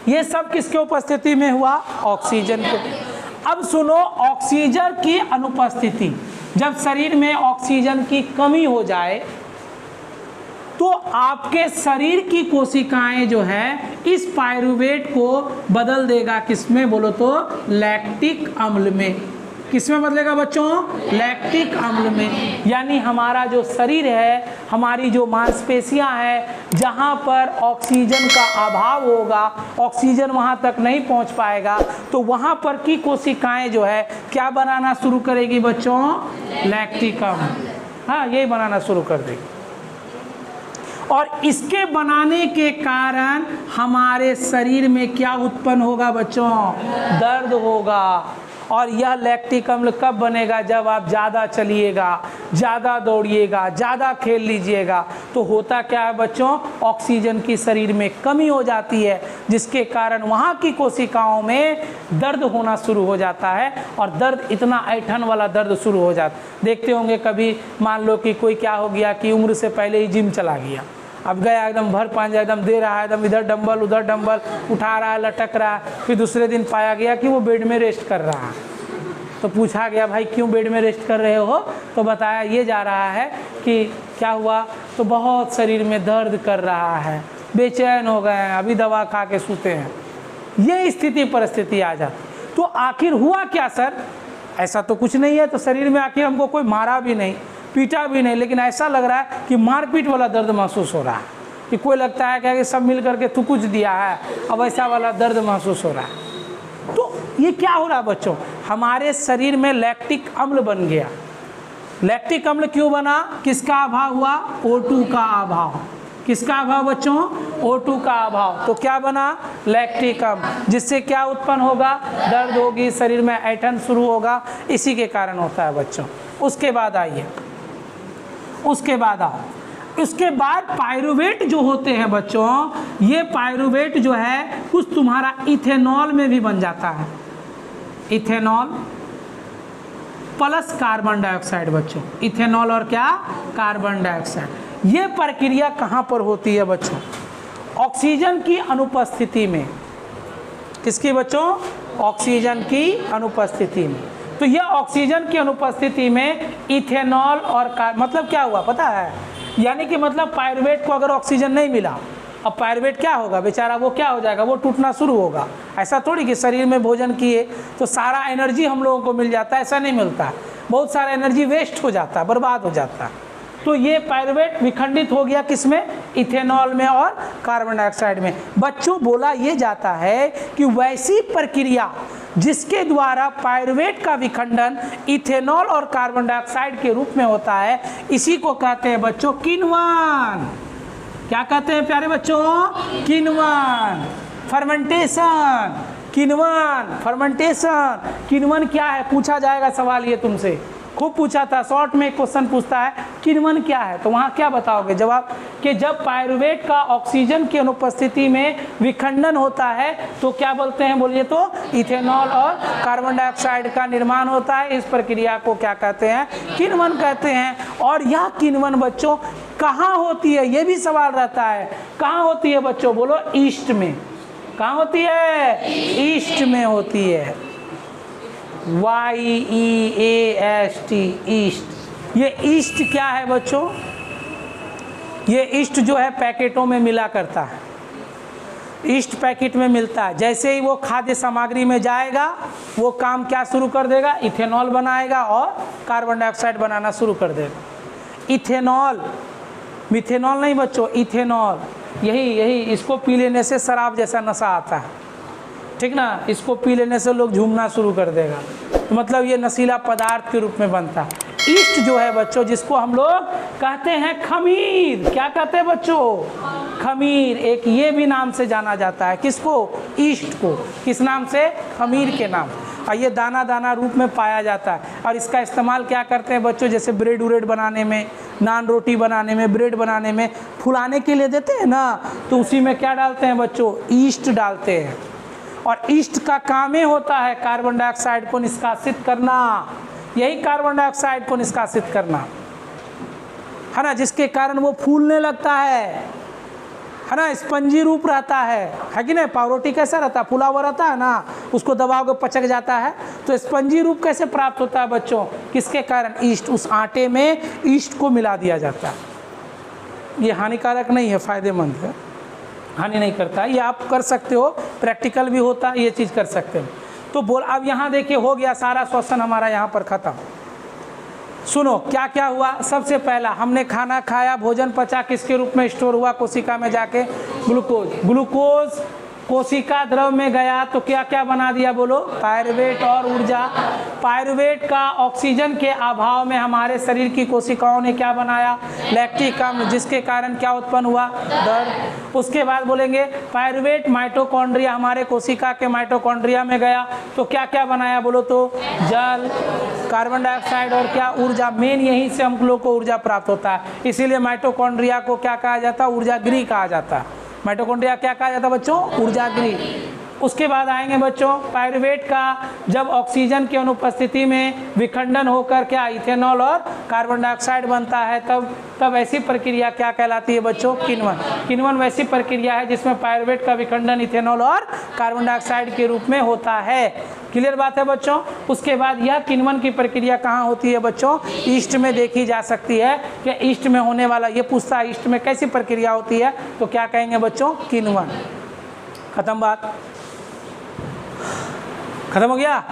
ये सब किसके उपस्थिति में हुआ? ऑक्सीजन के। अब सुनो, ऑक्सीजन की अनुपस्थिति, जब शरीर में ऑक्सीजन की कमी हो जाए तो आपके शरीर की कोशिकाएं जो है इस पायरुवेट को बदल देगा। किसमें? बोलो तो लैक्टिक अम्ल में। किसमें बदलेगा बच्चों? लैक्टिक अम्ल में। यानी हमारा जो शरीर है, हमारी जो मांसपेशियां हैं, जहां पर ऑक्सीजन का अभाव होगा, ऑक्सीजन वहां तक नहीं पहुंच पाएगा, तो वहां पर की कोशिकाएं जो है क्या बनाना शुरू करेगी बच्चों? लैक्टिक अम्ल। हाँ, यही बनाना शुरू कर देगी। और इसके बनाने के कारण हमारे शरीर में क्या उत्पन्न होगा बच्चों? दर्द होगा। और यह लैक्टिक अम्ल कब बनेगा? जब आप ज़्यादा चलिएगा, ज़्यादा दौड़िएगा, ज़्यादा खेल लीजिएगा। तो होता क्या है बच्चों? ऑक्सीजन की शरीर में कमी हो जाती है, जिसके कारण वहाँ की कोशिकाओं में दर्द होना शुरू हो जाता है। और दर्द इतना ऐंठन वाला दर्द शुरू हो जाता। देखते होंगे कभी, मान लो कि कोई क्या हो गया कि उम्र से पहले ही जिम चला गया, अब गया एकदम भर पांजा एकदम दे रहा है, एकदम इधर डंबल उधर डंबल उठा रहा है, लटक रहा है। फिर दूसरे दिन पाया गया कि वो बेड में रेस्ट कर रहा है। तो पूछा गया, भाई क्यों बेड में रेस्ट कर रहे हो? तो बताया ये जा रहा है कि क्या हुआ? तो बहुत शरीर में दर्द कर रहा है, बेचैन हो गए हैं, अभी दवा खा के सूते हैं। ये स्थिति परिस्थिति आ जाती। तो आखिर हुआ क्या सर? ऐसा तो कुछ नहीं है। तो शरीर में आखिर हमको कोई मारा भी नहीं, पीटा भी नहीं, लेकिन ऐसा लग रहा है कि मारपीट वाला दर्द महसूस हो रहा है, कि कोई लगता है कि सब मिल करके तू कुछ दिया है, अब ऐसा वाला दर्द महसूस हो रहा है। तो ये क्या हो रहा है बच्चों? हमारे शरीर में लैक्टिक अम्ल बन गया। लैक्टिक अम्ल क्यों बना? किसका अभाव हुआ? O2 का अभाव। किसका अभाव बच्चों? O2 का अभाव। तो क्या बना? लैक्टिक अम्ल, जिससे क्या उत्पन्न होगा? दर्द होगी, शरीर में ऐंठन शुरू होगा। इसी के कारण होता है बच्चों। उसके बाद आइए, उसके बाद उसके बाद पायरुवेट जो होते हैं बच्चों, ये पायरुवेट जो है कुछ तुम्हारा इथेनॉल में भी बन जाता है। इथेनॉल प्लस कार्बन डाइऑक्साइड बच्चों। इथेनॉल और क्या? Carbon dioxide. ये प्रक्रिया कहाँ पर होती है बच्चों? ऑक्सीजन की अनुपस्थिति में। किसकी बच्चों? ऑक्सीजन की अनुपस्थिति में। तो यह ऑक्सीजन की अनुपस्थिति में इथेनॉल और मतलब क्या हुआ पता है? यानी कि मतलब पायरुवेट को अगर ऑक्सीजन नहीं मिला, अब पायरुवेट क्या होगा बेचारा? वो क्या हो जाएगा? वो टूटना शुरू होगा। ऐसा थोड़ी कि शरीर में भोजन किए तो सारा एनर्जी हम लोगों को मिल जाता है, ऐसा नहीं मिलता। बहुत सारा एनर्जी वेस्ट हो जाता है, बर्बाद हो जाता है। तो ये पायरुवेट विखंडित हो गया किसमें? इथेनॉल में और कार्बन डाइऑक्साइड में। बच्चों बोला ये जाता है कि वैसी प्रक्रिया जिसके द्वारा पायरुवेट का विखंडन इथेनॉल और कार्बन डाइऑक्साइड के रूप में होता है, इसी को कहते हैं बच्चों किण्वन। क्या कहते हैं प्यारे बच्चों? किण्वन। फर्मेंटेशन। किण्वन, फर्मेंटेशन। किण्वन क्या है? पूछा जाएगा सवाल ये तुमसे, खूब पूछा था। शॉर्ट में एक क्वेश्चन पूछता है किण्वन क्या है? तो वहाँ क्या बताओगे जवाब कि जब पायरुवेट का ऑक्सीजन की अनुपस्थिति में विखंडन होता है तो क्या बोलते हैं, बोलिए तो इथेनॉल और कार्बन डाइऑक्साइड का निर्माण होता है। इस प्रक्रिया को क्या कहते हैं? किण्वन कहते हैं। और यह किण्वन बच्चों कहाँ होती है, ये भी सवाल रहता है। कहाँ होती है बच्चों, बोलो ईस्ट में। कहाँ होती है? ईस्ट में होती है। YEAST, east. ये ईस्ट क्या है बच्चों? ये ईस्ट जो है पैकेटों में मिला करता है। ईस्ट पैकेट में मिलता है। जैसे ही वो खाद्य सामग्री में जाएगा वो काम क्या शुरू कर देगा? इथेनॉल बनाएगा और कार्बन डाइऑक्साइड बनाना शुरू कर देगा। इथेनॉल, मिथेनॉल नहीं बच्चों, इथेनॉल। यही इसको पी लेने से शराब जैसा नशा आता है, ठीक ना। इसको पी लेने से लोग झूमना शुरू कर देगा, तो मतलब ये नशीला पदार्थ के रूप में बनता है। ईस्ट जो है बच्चों, जिसको हम लोग कहते हैं खमीर। क्या कहते हैं बच्चों? खमीर। एक ये भी नाम से जाना जाता है। किसको? ईस्ट को। किस नाम से? खमीर के नाम। और ये दाना दाना रूप में पाया जाता है। और इसका इस्तेमाल क्या करते हैं बच्चों? जैसे ब्रेड उरेड बनाने में, नान रोटी बनाने में, ब्रेड बनाने में, फुलाने के लिए देते हैं ना, तो उसी में क्या डालते हैं बच्चों? ईस्ट डालते हैं। और ईस्ट का काम ही होता है कार्बन डाइऑक्साइड को निष्कासित करना। यही कार्बन डाइऑक्साइड को निष्कासित करना है ना, जिसके कारण वो फूलने लगता है ना, स्पंजी रूप रहता है कि नहीं। पावरोटी कैसा रहता है? फूला हुआ रहता है ना, उसको दबाओगे पचक जाता है। तो स्पंजी रूप कैसे प्राप्त होता है बच्चों? किसके कारण? ईस्ट। उस आटे में ईस्ट को मिला दिया जाता है। ये हानिकारक नहीं है, फायदेमंद है, हानि नहीं करता। ये आप कर सकते हो, प्रैक्टिकल भी होता है, ये चीज़ कर सकते हो। तो बोल, अब यहाँ देखिए हो गया सारा श्वसन हमारा यहाँ पर खत्म। सुनो क्या क्या हुआ। सबसे पहला हमने खाना खाया, भोजन पचा, किसके रूप में स्टोर हुआ? कोशिका में जाके ग्लूकोज। ग्लूकोज कोशिका द्रव में गया तो क्या क्या बना दिया, बोलो? पायरुवेट और ऊर्जा। पायरुवेट का ऑक्सीजन के अभाव में हमारे शरीर की कोशिकाओं ने क्या बनाया? लैक्टिक अम्ल, जिसके कारण क्या उत्पन्न हुआ? दर्द। उसके बाद बोलेंगे पायरुवेट माइटोकॉन्ड्रिया, हमारे कोशिका के माइटोकॉन्ड्रिया में गया तो क्या क्या बनाया, बोलो तो? जल, कार्बन डाइऑक्साइड और क्या? ऊर्जा। मेन यहीं से हम लोग को ऊर्जा प्राप्त होता है, इसीलिए माइटोकॉन्ड्रिया को क्या कहा जाता है? ऊर्जागृह कहा जाता है। माइटोकॉन्ड्रिया क्या कहा जाता है बच्चों? ऊर्जागृह। उसके बाद आएंगे बच्चों पायरुवेट का जब ऑक्सीजन की अनुपस्थिति में विखंडन होकर क्या? इथेनॉल और कार्बन डाइऑक्साइड बनता है, तब ऐसी प्रक्रिया क्या कहलाती है बच्चों? किण्वन। किण्वन वैसी प्रक्रिया है जिसमें पायरुवेट का विखंडन इथेनॉल और कार्बन डाइऑक्साइड के रूप में होता है। क्लियर बात है बच्चों। उसके बाद यह किण्वन की प्रक्रिया कहाँ होती है बच्चों? ईस्ट में देखी जा सकती है। कि ईस्ट में होने वाला, ये पूछता है ईस्ट में कैसी प्रक्रिया होती है, तो क्या कहेंगे बच्चों? किण्वन। खत्म बात, खत्म हो गया।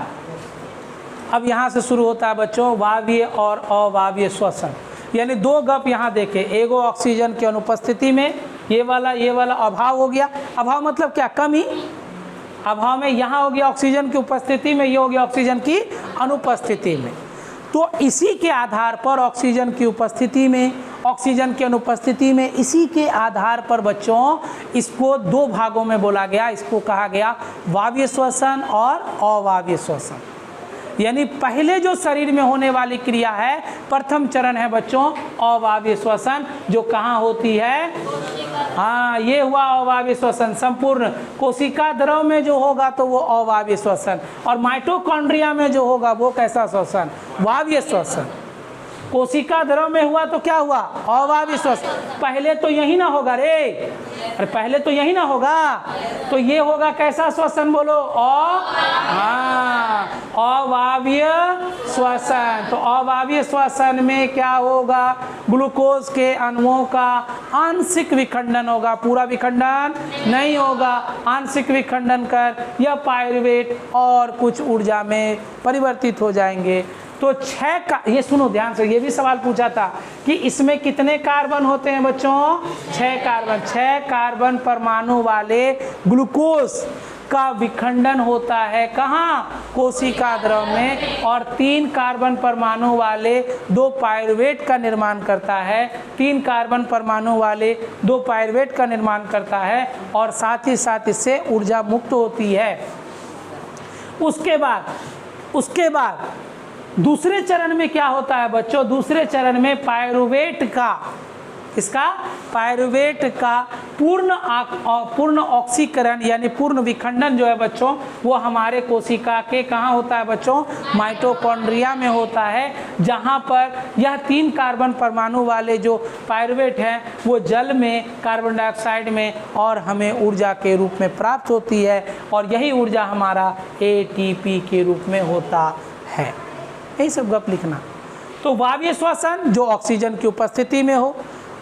अब यहाँ से शुरू होता है बच्चों वायवीय और अवायवीय श्वसन। यानी दो गप यहाँ देखे, एगो ऑक्सीजन की अनुपस्थिति में ये वाला अभाव हो गया। अभाव मतलब क्या? कमी। अभाव में यहाँ हो गया ऑक्सीजन की उपस्थिति में, ये हो गया ऑक्सीजन की अनुपस्थिति में। तो इसी के आधार पर ऑक्सीजन की उपस्थिति में, ऑक्सीजन की अनुपस्थिति में, इसी के आधार पर बच्चों इसको दो भागों में बोला गया। इसको कहा गया वायवीय श्वसन और अवायवीय श्वसन। यानी पहले जो शरीर में होने वाली क्रिया है, प्रथम चरण है बच्चों अवायवीय श्वसन, जो कहाँ होती है? हाँ, ये हुआ अवायवीय श्वसन। संपूर्ण कोशिका द्रव में जो होगा तो वो अवायवीय श्वसन, और माइटोकॉन्ड्रिया में जो होगा वो कैसा श्वसन? वायवीय श्वसन। कोशिका द्रव में हुआ तो क्या हुआ? अवायवीय श्वसन। पहले तो यही ना होगा रे, अरे पहले तो यही ना होगा, तो ये होगा कैसा श्वसन, बोलो? अवायवीय श्वसन। तो अवायवीय श्वसन में क्या होगा? ग्लूकोज के अणुओं का आंशिक विखंडन होगा, पूरा विखंडन नहीं होगा। आंशिक विखंडन कर यह पायरुवेट और कुछ ऊर्जा में परिवर्तित हो जाएंगे। तो 6 का, ये सुनो ध्यान से, ये भी सवाल पूछा था कि इसमें कितने कार्बन होते हैं बच्चों? 6 कार्बन। 6 कार्बन परमाणु वाले ग्लूकोज का विखंडन होता है कहाँ? कोशिका द्रव में। और 3 कार्बन परमाणु वाले 2 पायरुवेट का निर्माण करता है। 3 कार्बन परमाणु वाले 2 पायरुवेट का निर्माण करता है, और साथ ही साथ इससे ऊर्जा मुक्त होती है। उसके बाद दूसरे चरण में क्या होता है बच्चों, दूसरे चरण में पायरुवेट का, इसका पायरुवेट का पूर्ण ऑक्सीकरण यानी पूर्ण विखंडन जो है बच्चों, वो हमारे कोशिका के कहाँ होता है बच्चों, माइटोकॉन्ड्रिया में होता है, जहाँ पर यह 3 कार्बन परमाणु वाले जो पायरुवेट हैं वो जल में, कार्बन डाइऑक्साइड में और हमें ऊर्जा के रूप में प्राप्त होती है, और यही ऊर्जा हमारा ATP के रूप में होता है। यही सब गप लिखना। तो वायवीय श्वसन जो ऑक्सीजन की उपस्थिति में हो,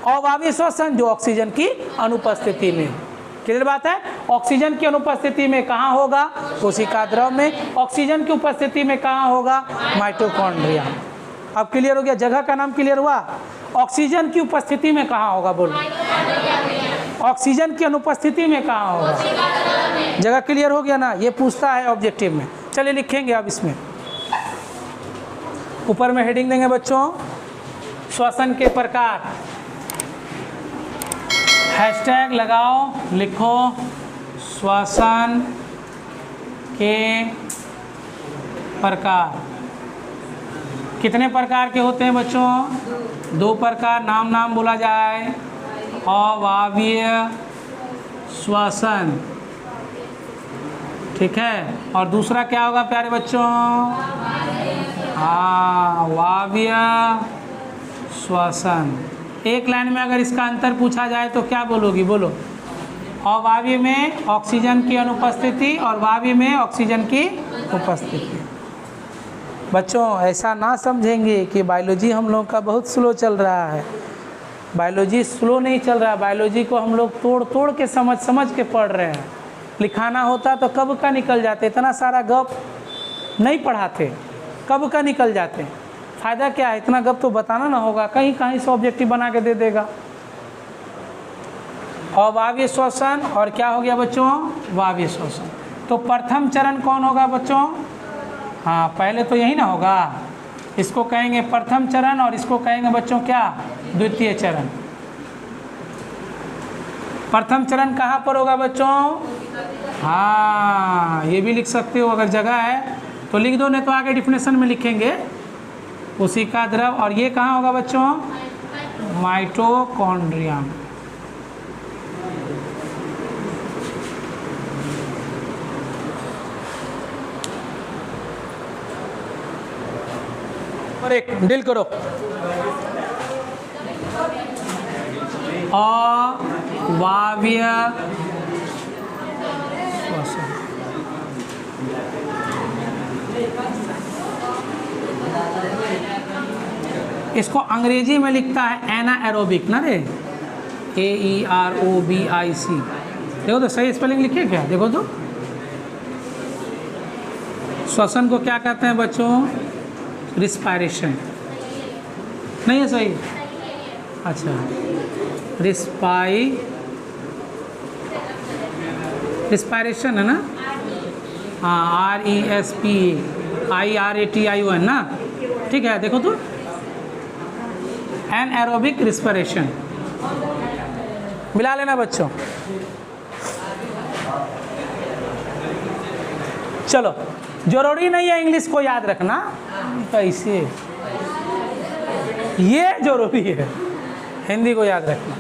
अवायवीय श्वसन जो ऑक्सीजन की अनुपस्थिति में हो। क्लियर बात है? ऑक्सीजन की अनुपस्थिति में कहाँ होगा, कोशिका द्रव में, ऑक्सीजन की उपस्थिति में कहाँ होगा, माइटोकॉन्ड्रिया। अब क्लियर हो गया, जगह का नाम क्लियर हुआ। ऑक्सीजन की उपस्थिति में कहाँ होगा, बोलो, ऑक्सीजन की अनुपस्थिति में कहाँ होगा, जगह क्लियर हो गया ना, ये पूछता है ऑब्जेक्टिव में। चलिए लिखेंगे अब इसमें, ऊपर में हेडिंग देंगे बच्चों, श्वसन के प्रकार, हैशटैग लगाओ, लिखो श्वसन के प्रकार। कितने प्रकार के होते हैं बच्चों, 2 प्रकार, नाम बोला जाए, अवायवीय श्वसन, ठीक है, और दूसरा क्या होगा प्यारे बच्चों, हाँ, वायवीय श्वसन। एक लाइन में अगर इसका अंतर पूछा जाए तो क्या बोलोगी, बोलो, अवायवीय में ऑक्सीजन की अनुपस्थिति और वायवीय में ऑक्सीजन की उपस्थिति। बच्चों ऐसा ना समझेंगे कि बायोलॉजी हम लोग का बहुत स्लो चल रहा है। बायोलॉजी स्लो नहीं चल रहा, बायोलॉजी को हम लोग तोड़ के समझ के पढ़ रहे हैं। लिखाना होता तो कब का निकल जाते, इतना सारा गप नहीं पढ़ाते, कब का निकल जाते। फ़ायदा क्या है, इतना गप तो बताना ना होगा, कहीं से ऑब्जेक्टिव बना के दे देगा। अवायवीय श्वसन और क्या हो गया बच्चों, वायवीय श्वसन। तो प्रथम चरण कौन होगा बच्चों, हाँ पहले तो यही ना होगा, इसको कहेंगे प्रथम चरण और इसको कहेंगे बच्चों क्या, द्वितीय चरण। प्रथम चरण कहाँ पर होगा बच्चों, हाँ ये भी लिख सकते हो, अगर जगह है तो लिख दो, नहीं तो आगे डिफिनेशन में लिखेंगे, कोशिका द्रव। और ये कहाँ होगा बच्चों, माइटोकॉन्ड्रिया। और एक डील करो, अवायवीय श्वसन। इसको अंग्रेजी में लिखता है एनाएरोबिक ना रे, AEROBIC। देखो तो सही स्पेलिंग लिखिए क्या, देखो तो। श्वसन को क्या कहते हैं बच्चों, रिस्पायरेशन, नहीं है सही, अच्छा रिस्पायरेशन है ना, हाँ RESPIRATION ना, ठीक है। देखो तो एनाएरोबिक रिस्पिरेशन मिला लेना बच्चों। चलो, जरूरी नहीं है इंग्लिश को याद रखना, कैसे ये जरूरी है हिंदी को याद रखना।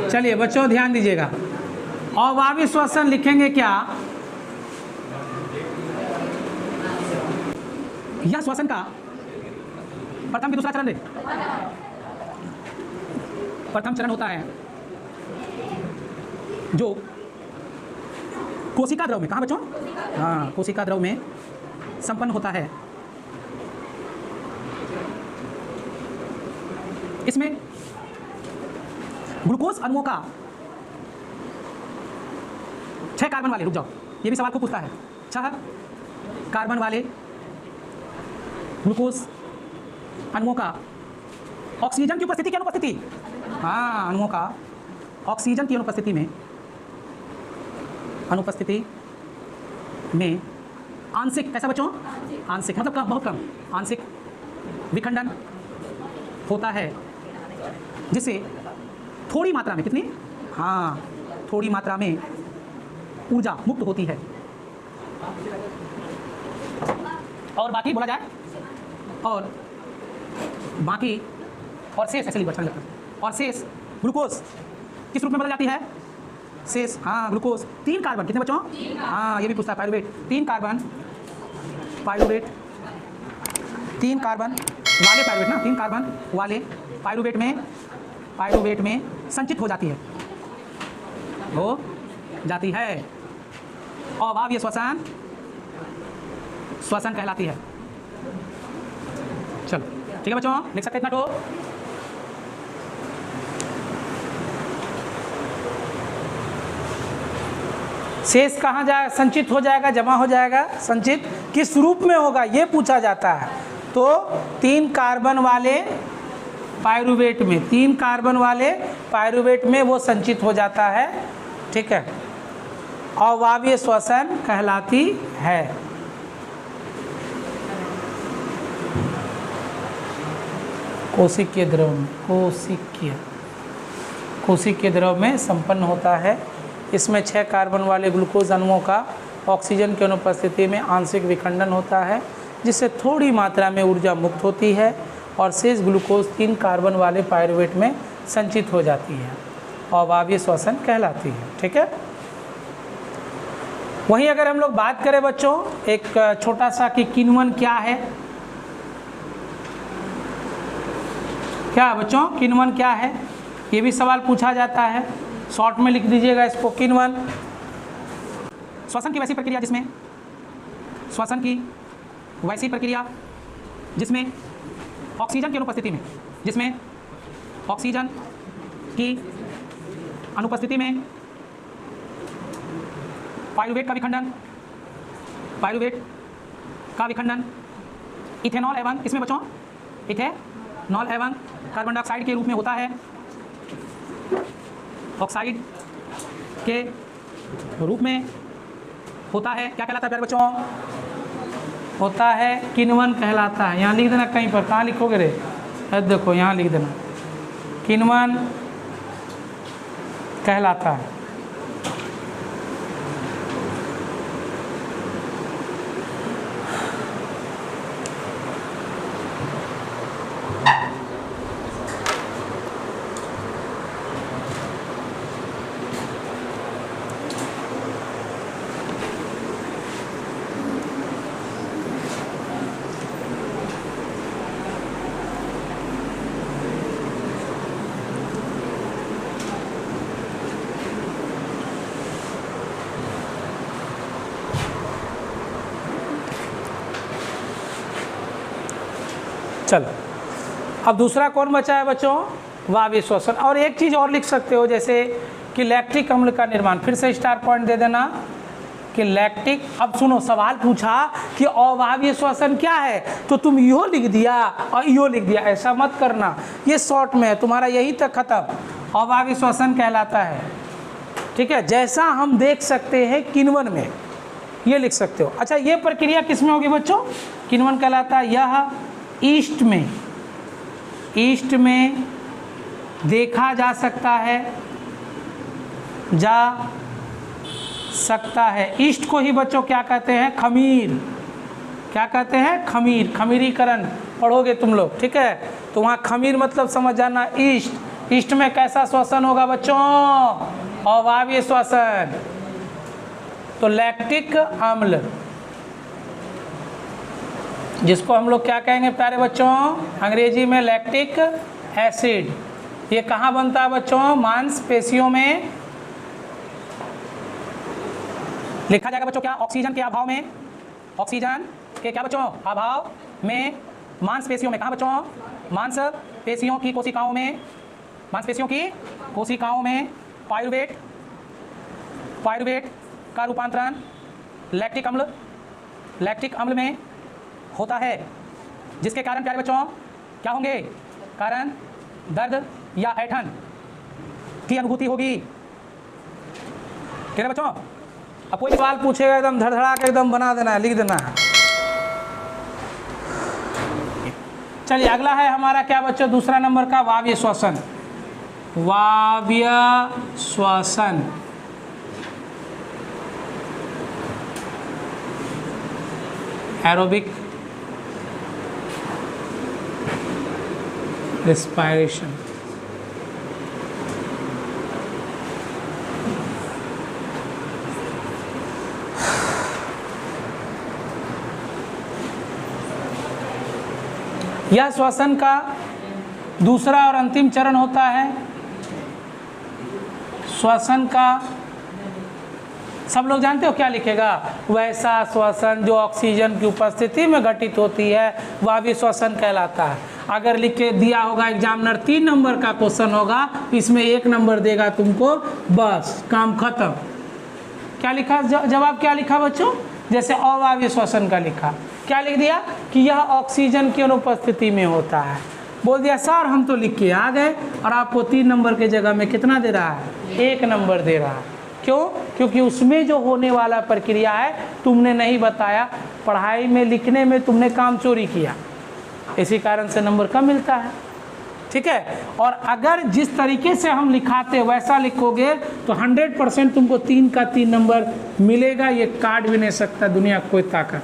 चलिए बच्चों ध्यान दीजिएगा, अवायवीय श्वसन लिखेंगे क्या, यह श्वसन का प्रथम की दूसरा चरण है। प्रथम चरण होता है जो कोशिका द्रव में, कहाँ बच्चों, हाँ कोशिका द्रव में संपन्न होता है। इसमें ग्लूकोज अणुओं का 6 कार्बन वाले, रुक जाओ ये भी सवाल को पूछता है, 6 कार्बन वाले ग्लूकोज अणुओं का ऑक्सीजन की उपस्थिति की अनुपस्थिति, हाँ अणुओं का ऑक्सीजन की अनुपस्थिति में आंशिक, कैसा बच्चों, आंशिक मतलब कम, बहुत कम, आंशिक विखंडन होता है, जिससे थोड़ी मात्रा में, कितनी, हाँ थोड़ी मात्रा में ऊर्जा मुक्त होती है। और बाकी बोला जाए, और बाकी और शेष, ऐसे लिखा है, और शेष ग्लूकोज किस रूप में बदल जाती है? शेष, हाँ ग्लूकोज 3 कार्बन, कितने बच्चों? हाँ ये भी पूछता है, पायरुवेट 3 कार्बन, पायरुवेट 3 कार्बन वाले पायरुवेट ना, 3 कार्बन वाले पायरुवेट में संचित हो जाती है, हो जाती है। अवायवीय श्वसन कहलाती है। चलो ठीक है बच्चों, लिख सकते हैं इतना तो। शेष कहाँ जाए? संचित हो जाएगा, जमा हो जाएगा। संचित किस रूप में होगा ये पूछा जाता है। तो 3 कार्बन वाले पायरुवेट में, 3 कार्बन वाले पायरुवेट में वो संचित हो जाता है, ठीक है। अवायवीय श्वसन कहलाती है। कोशिकीय द्रव में, कोशिकीय द्रव में संपन्न होता है। इसमें 6 कार्बन वाले ग्लूकोज अणुओं का ऑक्सीजन की अनुपस्थिति में आंशिक विखंडन होता है, जिससे थोड़ी मात्रा में ऊर्जा मुक्त होती है और शेष ग्लूकोज 3 कार्बन वाले पायरुवेट में संचित हो जाती है। अवायवीय श्वसन कहलाती है, ठीक है। वहीं अगर हम लोग बात करें बच्चों एक छोटा सा कि किण्वन क्या है, क्या बच्चों किण्वन क्या है, ये भी सवाल पूछा जाता है। शॉर्ट में लिख दीजिएगा इसको, किण्वन। श्वसन की वैसी प्रक्रिया जिसमें, श्वसन की वैसी प्रक्रिया जिसमें ऑक्सीजन की अनुपस्थिति में, जिसमें ऑक्सीजन की अनुपस्थिति में पायरुवेट का विखंडन इथेनॉल एवं, इसमें बच्चों इथेनॉल एवं कार्बन डाइऑक्साइड के रूप में होता है। ऑक्साइड के रूप में होता है, क्या कहलाता है प्यारे बच्चों? होता है किण्वन कहलाता है। यहाँ लिख देना कहीं पर, कहाँ लिखोगे रे? देखो यहाँ लिख देना, किण्वन कहलाता है। चलो अब दूसरा कौन बचा है बच्चों? वायवीय श्वसन। और एक चीज़ और लिख सकते हो, जैसे कि लैक्टिक अम्ल का निर्माण, फिर से स्टार पॉइंट दे देना कि लैक्टिक। अब सुनो, सवाल पूछा कि अवायवीय श्वसन क्या है, तो तुम यो लिख दिया और यो लिख दिया, ऐसा मत करना। ये शॉर्ट में है तुम्हारा, यही तक खत्म। अवायवीय श्वसन कहलाता है, ठीक है, जैसा हम देख सकते हैं किण्वन में, ये लिख सकते हो। अच्छा, ये प्रक्रिया किस में होगी बच्चों? किण्वन कहलाता है। यह ईस्ट में देखा जा सकता है, ईस्ट को ही बच्चों क्या कहते हैं? खमीर। क्या कहते हैं? खमीर। खमीरीकरण पढ़ोगे तुम लोग, ठीक है। तो वहाँ खमीर मतलब समझ जाना ईस्ट। ईस्ट में कैसा श्वसन होगा बच्चों? अवायवीय श्वसन। तो लैक्टिक अम्ल, जिसको हम लोग क्या कहेंगे प्यारे बच्चों? अंग्रेजी में लैक्टिक एसिड। ये कहाँ बनता है बच्चों? मांसपेशियों में। लिखा जाएगा बच्चों क्या? ऑक्सीजन के अभाव में, ऑक्सीजन के क्या बच्चों? अभाव में मांसपेशियों में। कहाँ बच्चों? मांसपेशियों की कोशिकाओं में, मांसपेशियों की कोशिकाओं में पायरुवेट का रूपांतरण लैक्टिक अम्ल में होता है, जिसके कारण प्यारे बच्चों क्या होंगे? कारण दर्द या ऐंठन की अनुभूति होगी, ठीक है बच्चों। अब कोई सवाल पूछेगा एकदम धड़धड़ा के एकदम बना देना है, लिख देना है। चलिए अगला है हमारा क्या बच्चों? दूसरा नंबर का वायवीय श्वसन। वायवीय श्वसन एरोबिक respiration. यह श्वसन का दूसरा और अंतिम चरण होता है। श्वसन का सब लोग जानते हो क्या लिखेगा? वैसा श्वसन जो ऑक्सीजन की उपस्थिति में घटित होती है वह भी श्वसन कहलाता है। अगर लिख के दिया होगा एग्जामिनर 3 नंबर का क्वेश्चन होगा, इसमें 1 नंबर देगा तुमको, बस काम खत्म। क्या लिखा जवाब क्या लिखा बच्चों? जैसे अवायवीय श्वसन का लिखा, क्या लिख दिया कि यह ऑक्सीजन की अनुपस्थिति में होता है। बोल दिया सर हम तो लिख के आ गए, और आपको 3 नंबर के जगह में कितना दे रहा है? 1 नंबर दे रहा है। क्यों? क्योंकि उसमें जो होने वाला प्रक्रिया है तुमने नहीं बताया, पढ़ाई में लिखने में तुमने काम चोरी किया, इसी कारण से नंबर कम मिलता है। ठीक है, और अगर जिस तरीके से हम लिखाते वैसा लिखोगे तो 100% तुमको 3 का 3 नंबर मिलेगा। ये काट भी नहीं सकता दुनिया कोई ताकत।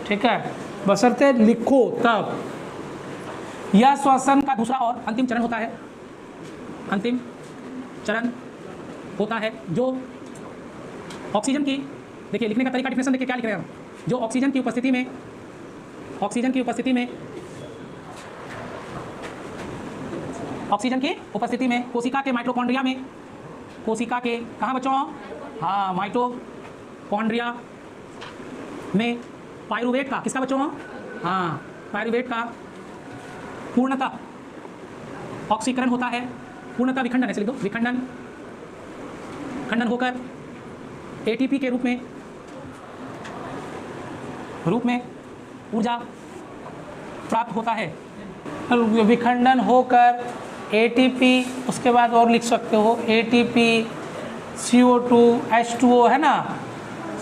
ठीक है, बशर्ते लिखो तब। यह श्वसन का दूसरा और अंतिम चरण होता है। अंतिम चरण होता है जो ऑक्सीजन की, देखिए लिखने का तरीका डिफिनेशन देखिए क्या लिख रहे हैं हम, जो ऑक्सीजन की उपस्थिति में ऑक्सीजन की उपस्थिति में कोशिका के माइटोकॉन्ड्रिया में, कोशिका के कहाँ बच्चों? हाँ, माइटोकॉन्ड्रिया में पायरुवेट का, किसका बच्चों? हाँ, पायरुवेट का पूर्णतः ऑक्सीकरण होता है। पूर्णतः विखंडन, ऐसे लिख दो, खंडन होकर एटीपी के रूप में ऊर्जा प्राप्त होता है। विखंडन होकर एटीपी, उसके बाद और लिख सकते हो एटीपी, CO2 H2O है ना,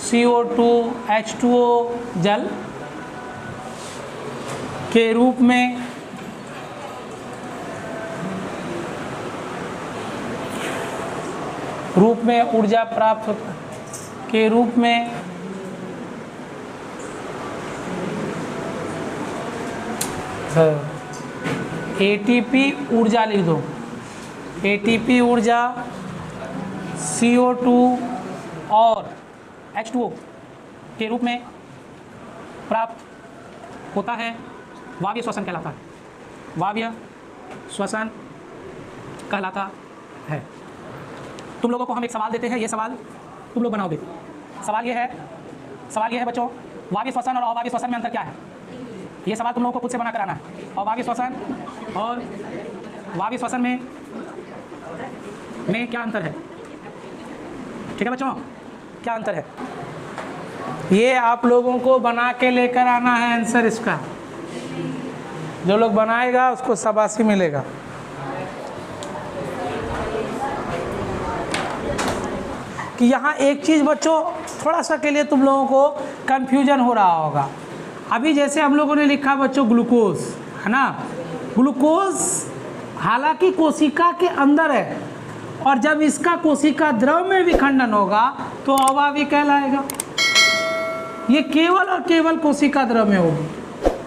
CO2 H2O जल के रूप में ऊर्जा प्राप्त होता के रूप में एटीपी ऊर्जा लिख दो, एटीपी ऊर्जा CO2 और H2O के रूप में प्राप्त होता है। वायवीय श्वसन कहलाता है। वायवीय श्वसन कहलाता है। तुम लोगों को हम एक सवाल देते हैं, ये सवाल तुम लोग बनाओगे। सवाल ये है बच्चों, वायवीय श्वसन और अवायवीय श्वसन में अंतर क्या है? ये सवाल तुम लोगों को खुद से बना कराना है। अवायवीय श्वसन और वायवीय श्वसन में क्या अंतर है? ठीक है बच्चों, क्या अंतर है? ये आप लोगों को बना के लेकर आना है आंसर इसका। जो लोग बनाएगा उसको शाबाशी मिलेगा। कि यहाँ एक चीज़ बच्चों थोड़ा सा के लिए तुम लोगों को कन्फ्यूजन हो रहा होगा। अभी जैसे हम लोगों ने लिखा बच्चों ग्लूकोज, है ना, ग्लूकोज हालांकि कोशिका के अंदर है, और जब इसका कोशिका द्रव में विखंडन होगा तो अवायवीय कहलाएगा। ये केवल और केवल कोशिका द्रव में होगी।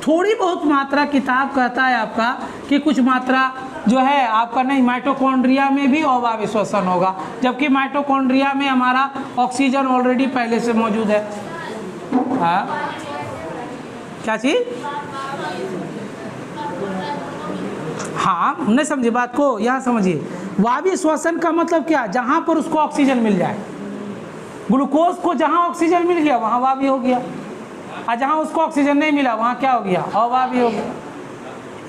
थोड़ी बहुत मात्रा किताब कहता है आपका कि कुछ मात्रा जो है आपका नहीं, माइटोकॉन्ड्रिया में भी अवायवीय श्वसन होगा, जबकि माइटोकॉन्ड्रिया में हमारा ऑक्सीजन ऑलरेडी पहले से मौजूद है। हाँ, क्या चीज? हाँ, नहीं समझे बात को, यहाँ समझिए। वायवीय श्वसन का मतलब क्या? जहाँ पर उसको ऑक्सीजन मिल जाए। ग्लूकोज को जहाँ ऑक्सीजन मिल गया वहाँ वायवीय हो गया, और जहाँ उसको ऑक्सीजन नहीं मिला वहाँ क्या हो गया? अवायवीय हो गया।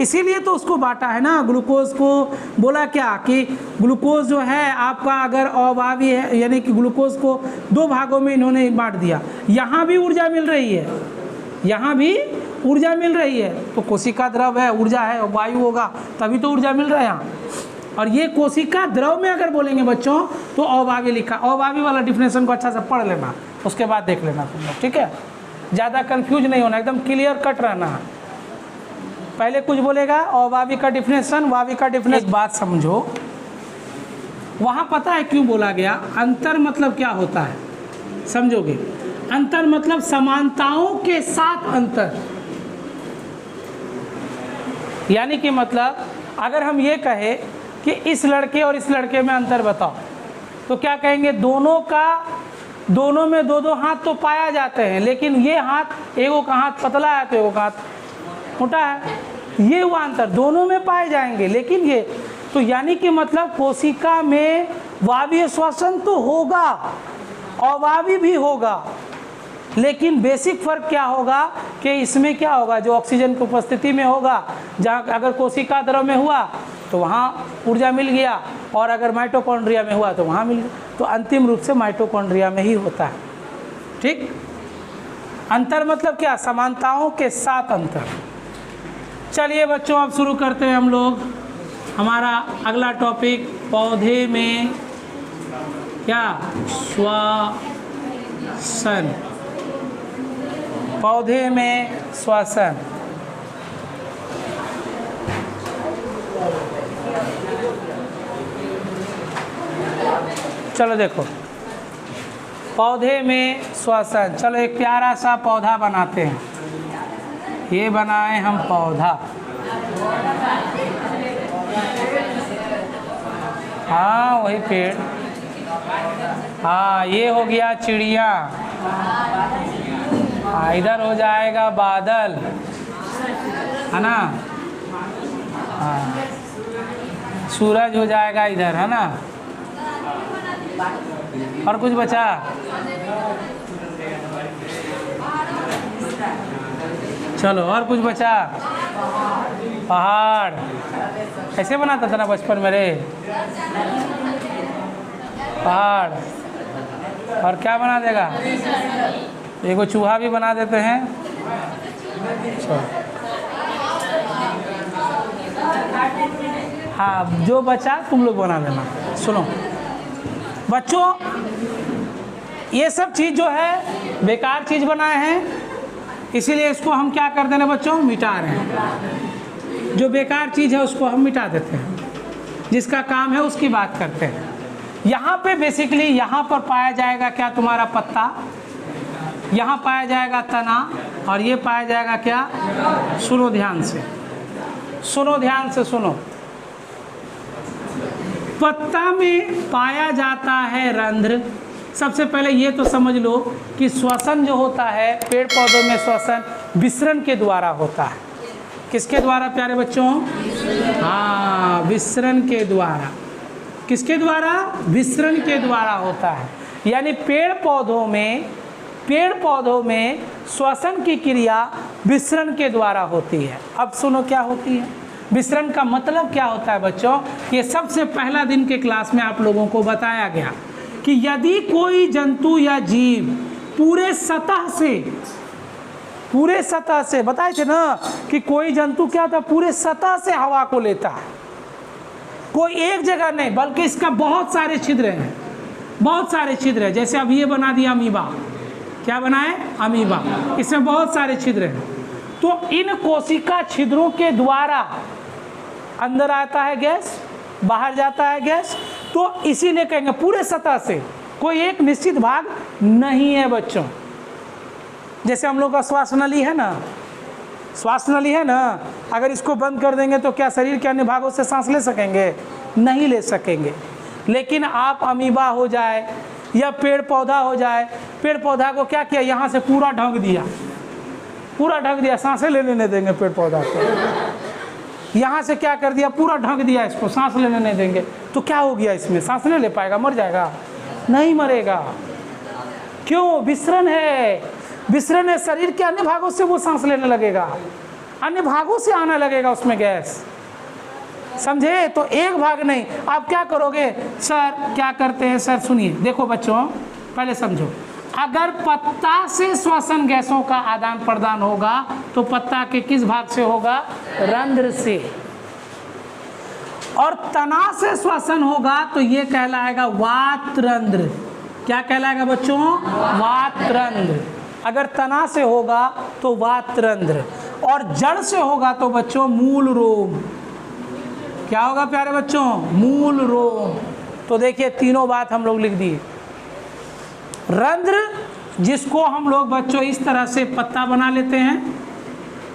इसीलिए तो उसको बांटा है ना, ग्लूकोज को बोला क्या कि ग्लूकोज जो है आपका अगर अवायवीय है, यानी कि ग्लूकोज को 2 भागों में इन्होंने बांट दिया। यहाँ भी ऊर्जा मिल रही है, यहाँ भी ऊर्जा मिल रही है, तो कोशिका द्रव है, ऊर्जा है, वायु होगा तभी तो ऊर्जा मिल रहा है यहाँ। और ये कोशिका द्रव में अगर बोलेंगे बच्चों तो अवायवीय लिखा। अवायवीय वाला डिफिनेशन को अच्छा से पढ़ लेना, उसके बाद देख लेना तुम लोग, ठीक है? ज़्यादा कंफ्यूज नहीं होना, एकदम क्लियर कट रहना है। पहले कुछ बोलेगा अवायवीय का डिफिनेशन, वायवीय का डिफिनेशन। एक बात समझो, वहाँ पता है क्यों बोला गया? अंतर मतलब क्या होता है समझोगे? अंतर मतलब समानताओं के साथ अंतर, यानी कि मतलब अगर हम ये कहें कि इस लड़के और इस लड़के में अंतर बताओ, तो क्या कहेंगे? दोनों में दो दो हाथ तो पाया जाते हैं, लेकिन ये हाथ, एगो का हाथ पतला है तो एगो का हाथ मोटा है, ये हुआ अंतर। दोनों में पाए जाएंगे, लेकिन ये तो यानी कि मतलब कोशिका में वायवीय श्वसन तो होगा, अवायवीय भी होगा, लेकिन बेसिक फर्क क्या होगा कि इसमें क्या होगा, जो ऑक्सीजन की उपस्थिति में होगा, जहाँ अगर कोशिका द्रव में हुआ तो वहाँ ऊर्जा मिल गया, और अगर माइटोकॉन्ड्रिया में हुआ तो वहाँ मिल गया। तो अंतिम रूप से माइटोकॉन्ड्रिया में ही होता है। ठीक, अंतर मतलब क्या? समानताओं के साथ अंतर। चलिए बच्चों, अब शुरू करते हैं हम लोग हमारा अगला टॉपिक, पौधे में क्या? श्वसन। पौधे में श्वसन। चलो देखो, पौधे में श्वसन। चलो एक प्यारा सा पौधा बनाते हैं। ये बनाए हम पौधा, हाँ वही पेड़, हाँ ये हो गया चिड़िया, हाँ इधर हो जाएगा बादल, है ना, हाँ सूरज हो जाएगा इधर, है ना। और कुछ बचा? चलो और कुछ बचा? पहाड़। ऐसे बनाता था ना बचपन मेरे, पहाड़। और क्या बना देगा? एगो चूहा भी बना देते हैं। हाँ जो बचा तुम लोग बना देना। सुनो बच्चों, ये सब चीज़ जो है बेकार चीज़ बनाए हैं, इसीलिए इसको हम क्या कर देना बच्चों? मिटा रहे हैं। जो बेकार चीज़ है उसको हम मिटा देते हैं, जिसका काम है उसकी बात करते हैं। यहाँ पे बेसिकली यहाँ पर पाया जाएगा क्या? तुम्हारा पत्ता, यहाँ पाया जाएगा तना, और ये पाया जाएगा क्या? सुनो ध्यान से, सुनो ध्यान से सुनो। पत्ता में पाया जाता है रंध्र। सबसे पहले ये तो समझ लो कि श्वसन जो होता है पेड़ पौधों में, श्वसन विसरण के द्वारा होता है। किसके द्वारा प्यारे बच्चों? हाँ विसरण के द्वारा। किसके द्वारा? विसरण के द्वारा होता है। यानी पेड़ पौधों में श्वसन की क्रिया विसरण के द्वारा होती है। अब सुनो क्या होती है विसरण का मतलब क्या होता है बच्चों? ये सबसे पहला दिन के क्लास में आप लोगों को बताया गया कि यदि कोई जंतु या जीव पूरे सतह से बताए थे ना कि कोई जंतु क्या था? पूरे सतह से हवा को लेता है, कोई एक जगह नहीं, बल्कि इसका बहुत सारे छिद्र हैं, बहुत सारे छिद्र हैं। जैसे अब ये बना दिया अमीबा, क्या बनाए? अमीबा, इसमें बहुत सारे छिद्र हैं। तो इन कोशिका छिद्रों के द्वारा अंदर आता है गैस, बाहर जाता है गैस। तो इसीलिए कहेंगे पूरे सतह से, कोई एक निश्चित भाग नहीं है बच्चों। जैसे हम लोग का श्वास नली है ना, श्वास नली है ना, अगर इसको बंद कर देंगे तो क्या शरीर के अन्य भागों से सांस ले सकेंगे? नहीं ले सकेंगे। लेकिन आप अमीबा हो जाए या पेड़ पौधा हो जाए, पेड़ पौधा को क्या किया? यहाँ से पूरा ढक दिया, पूरा ढक दिया, सांसें लेने नहीं देंगे पेड़ पौधा को। यहाँ से क्या कर दिया? पूरा ढक दिया इसको, सांस लेने नहीं देंगे। तो क्या हो गया इसमें? सांस नहीं ले पाएगा, मर जाएगा? नहीं मरेगा। क्यों? विसरण है, विसरण है। शरीर के अन्य भागों से वो सांस लेने लगेगा, अन्य भागों से आने लगेगा उसमें गैस, समझे? तो एक भाग नहीं। आप क्या करोगे? सर क्या करते हैं? सर सुनिए, देखो बच्चों पहले समझो, अगर पत्ता से श्वसन गैसों का आदान प्रदान होगा तो पत्ता के किस भाग से होगा? रंध्र से। और तना से श्वसन होगा तो ये कहलाएगा वातरंध्र। क्या कहलाएगा बच्चों? वातरंध्र। अगर तना से होगा तो वातरंध्र, और जड़ से होगा तो बच्चों मूल रोम। क्या होगा प्यारे बच्चों? मूल रोम। तो देखिए तीनों बात हम लोग लिख दिए। रंध्र जिसको हम लोग बच्चों इस तरह से पत्ता बना लेते हैं,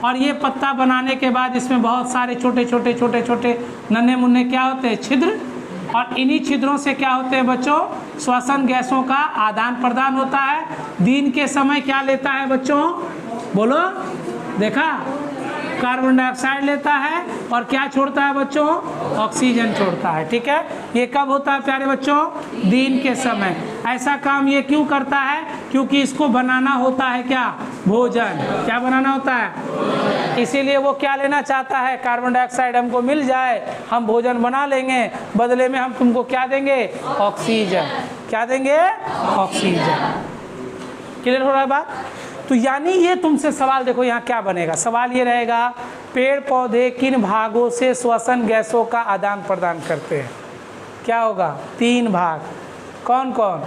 और ये पत्ता बनाने के बाद इसमें बहुत सारे छोटे छोटे छोटे छोटे नन्हे मुन्ने क्या होते हैं, छिद्र, और इन्हीं छिद्रों से क्या होते हैं बच्चों, श्वसन गैसों का आदान प्रदान होता है। दिन के समय क्या लेता है बच्चों, बोलो, देखा, कार्बन डाइऑक्साइड लेता है और क्या छोड़ता है बच्चों, ऑक्सीजन छोड़ता है। ठीक है, ये कब होता है प्यारे बच्चों, दिन के समय। ऐसा काम ये क्यों करता है, क्योंकि इसको बनाना होता है क्या, भोजन। क्या बनाना होता है, इसीलिए वो क्या लेना चाहता है, कार्बन डाइऑक्साइड हमको मिल जाए, हम भोजन बना लेंगे, बदले में हम तुमको क्या देंगे, ऑक्सीजन। क्या देंगे, ऑक्सीजन। क्लियर हो रहा है बात। तो यानी ये तुमसे सवाल देखो यहाँ क्या बनेगा, सवाल ये रहेगा, पेड़ पौधे किन भागों से श्वसन गैसों का आदान प्रदान करते हैं। क्या होगा, 3 भाग। कौन कौन,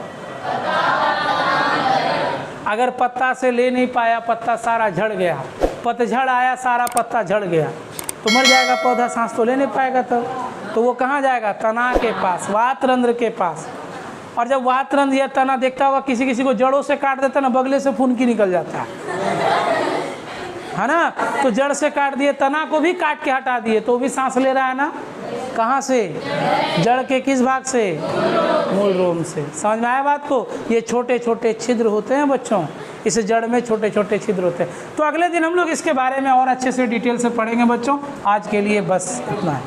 अगर पत्ता से ले नहीं पाया, पत्ता सारा झड़ गया, पतझड़ आया, सारा पत्ता झड़ गया, तो मर जाएगा पौधा, सांस तो ले नहीं पाएगा। तो वो कहाँ जाएगा, तना के पास, वातरंध्र के पास। और जब वातरंध्र या तना देखता होगा, किसी किसी को जड़ों से काट देता ना, बगले से फुनकी निकल जाता है ना, तो जड़ से काट दिए, तना को भी काट के हटा दिए, तो वो भी सांस ले रहा है ना। कहाँ से, जड़ के किस भाग से, मूल रोम से। समझ में आया बात को। ये छोटे छोटे छिद्र होते हैं बच्चों, इस जड़ में छोटे छोटे छिद्र होते हैं। तो अगले दिन हम लोग इसके बारे में और अच्छे से डिटेल से पढ़ेंगे बच्चों। आज के लिए बस इतना है।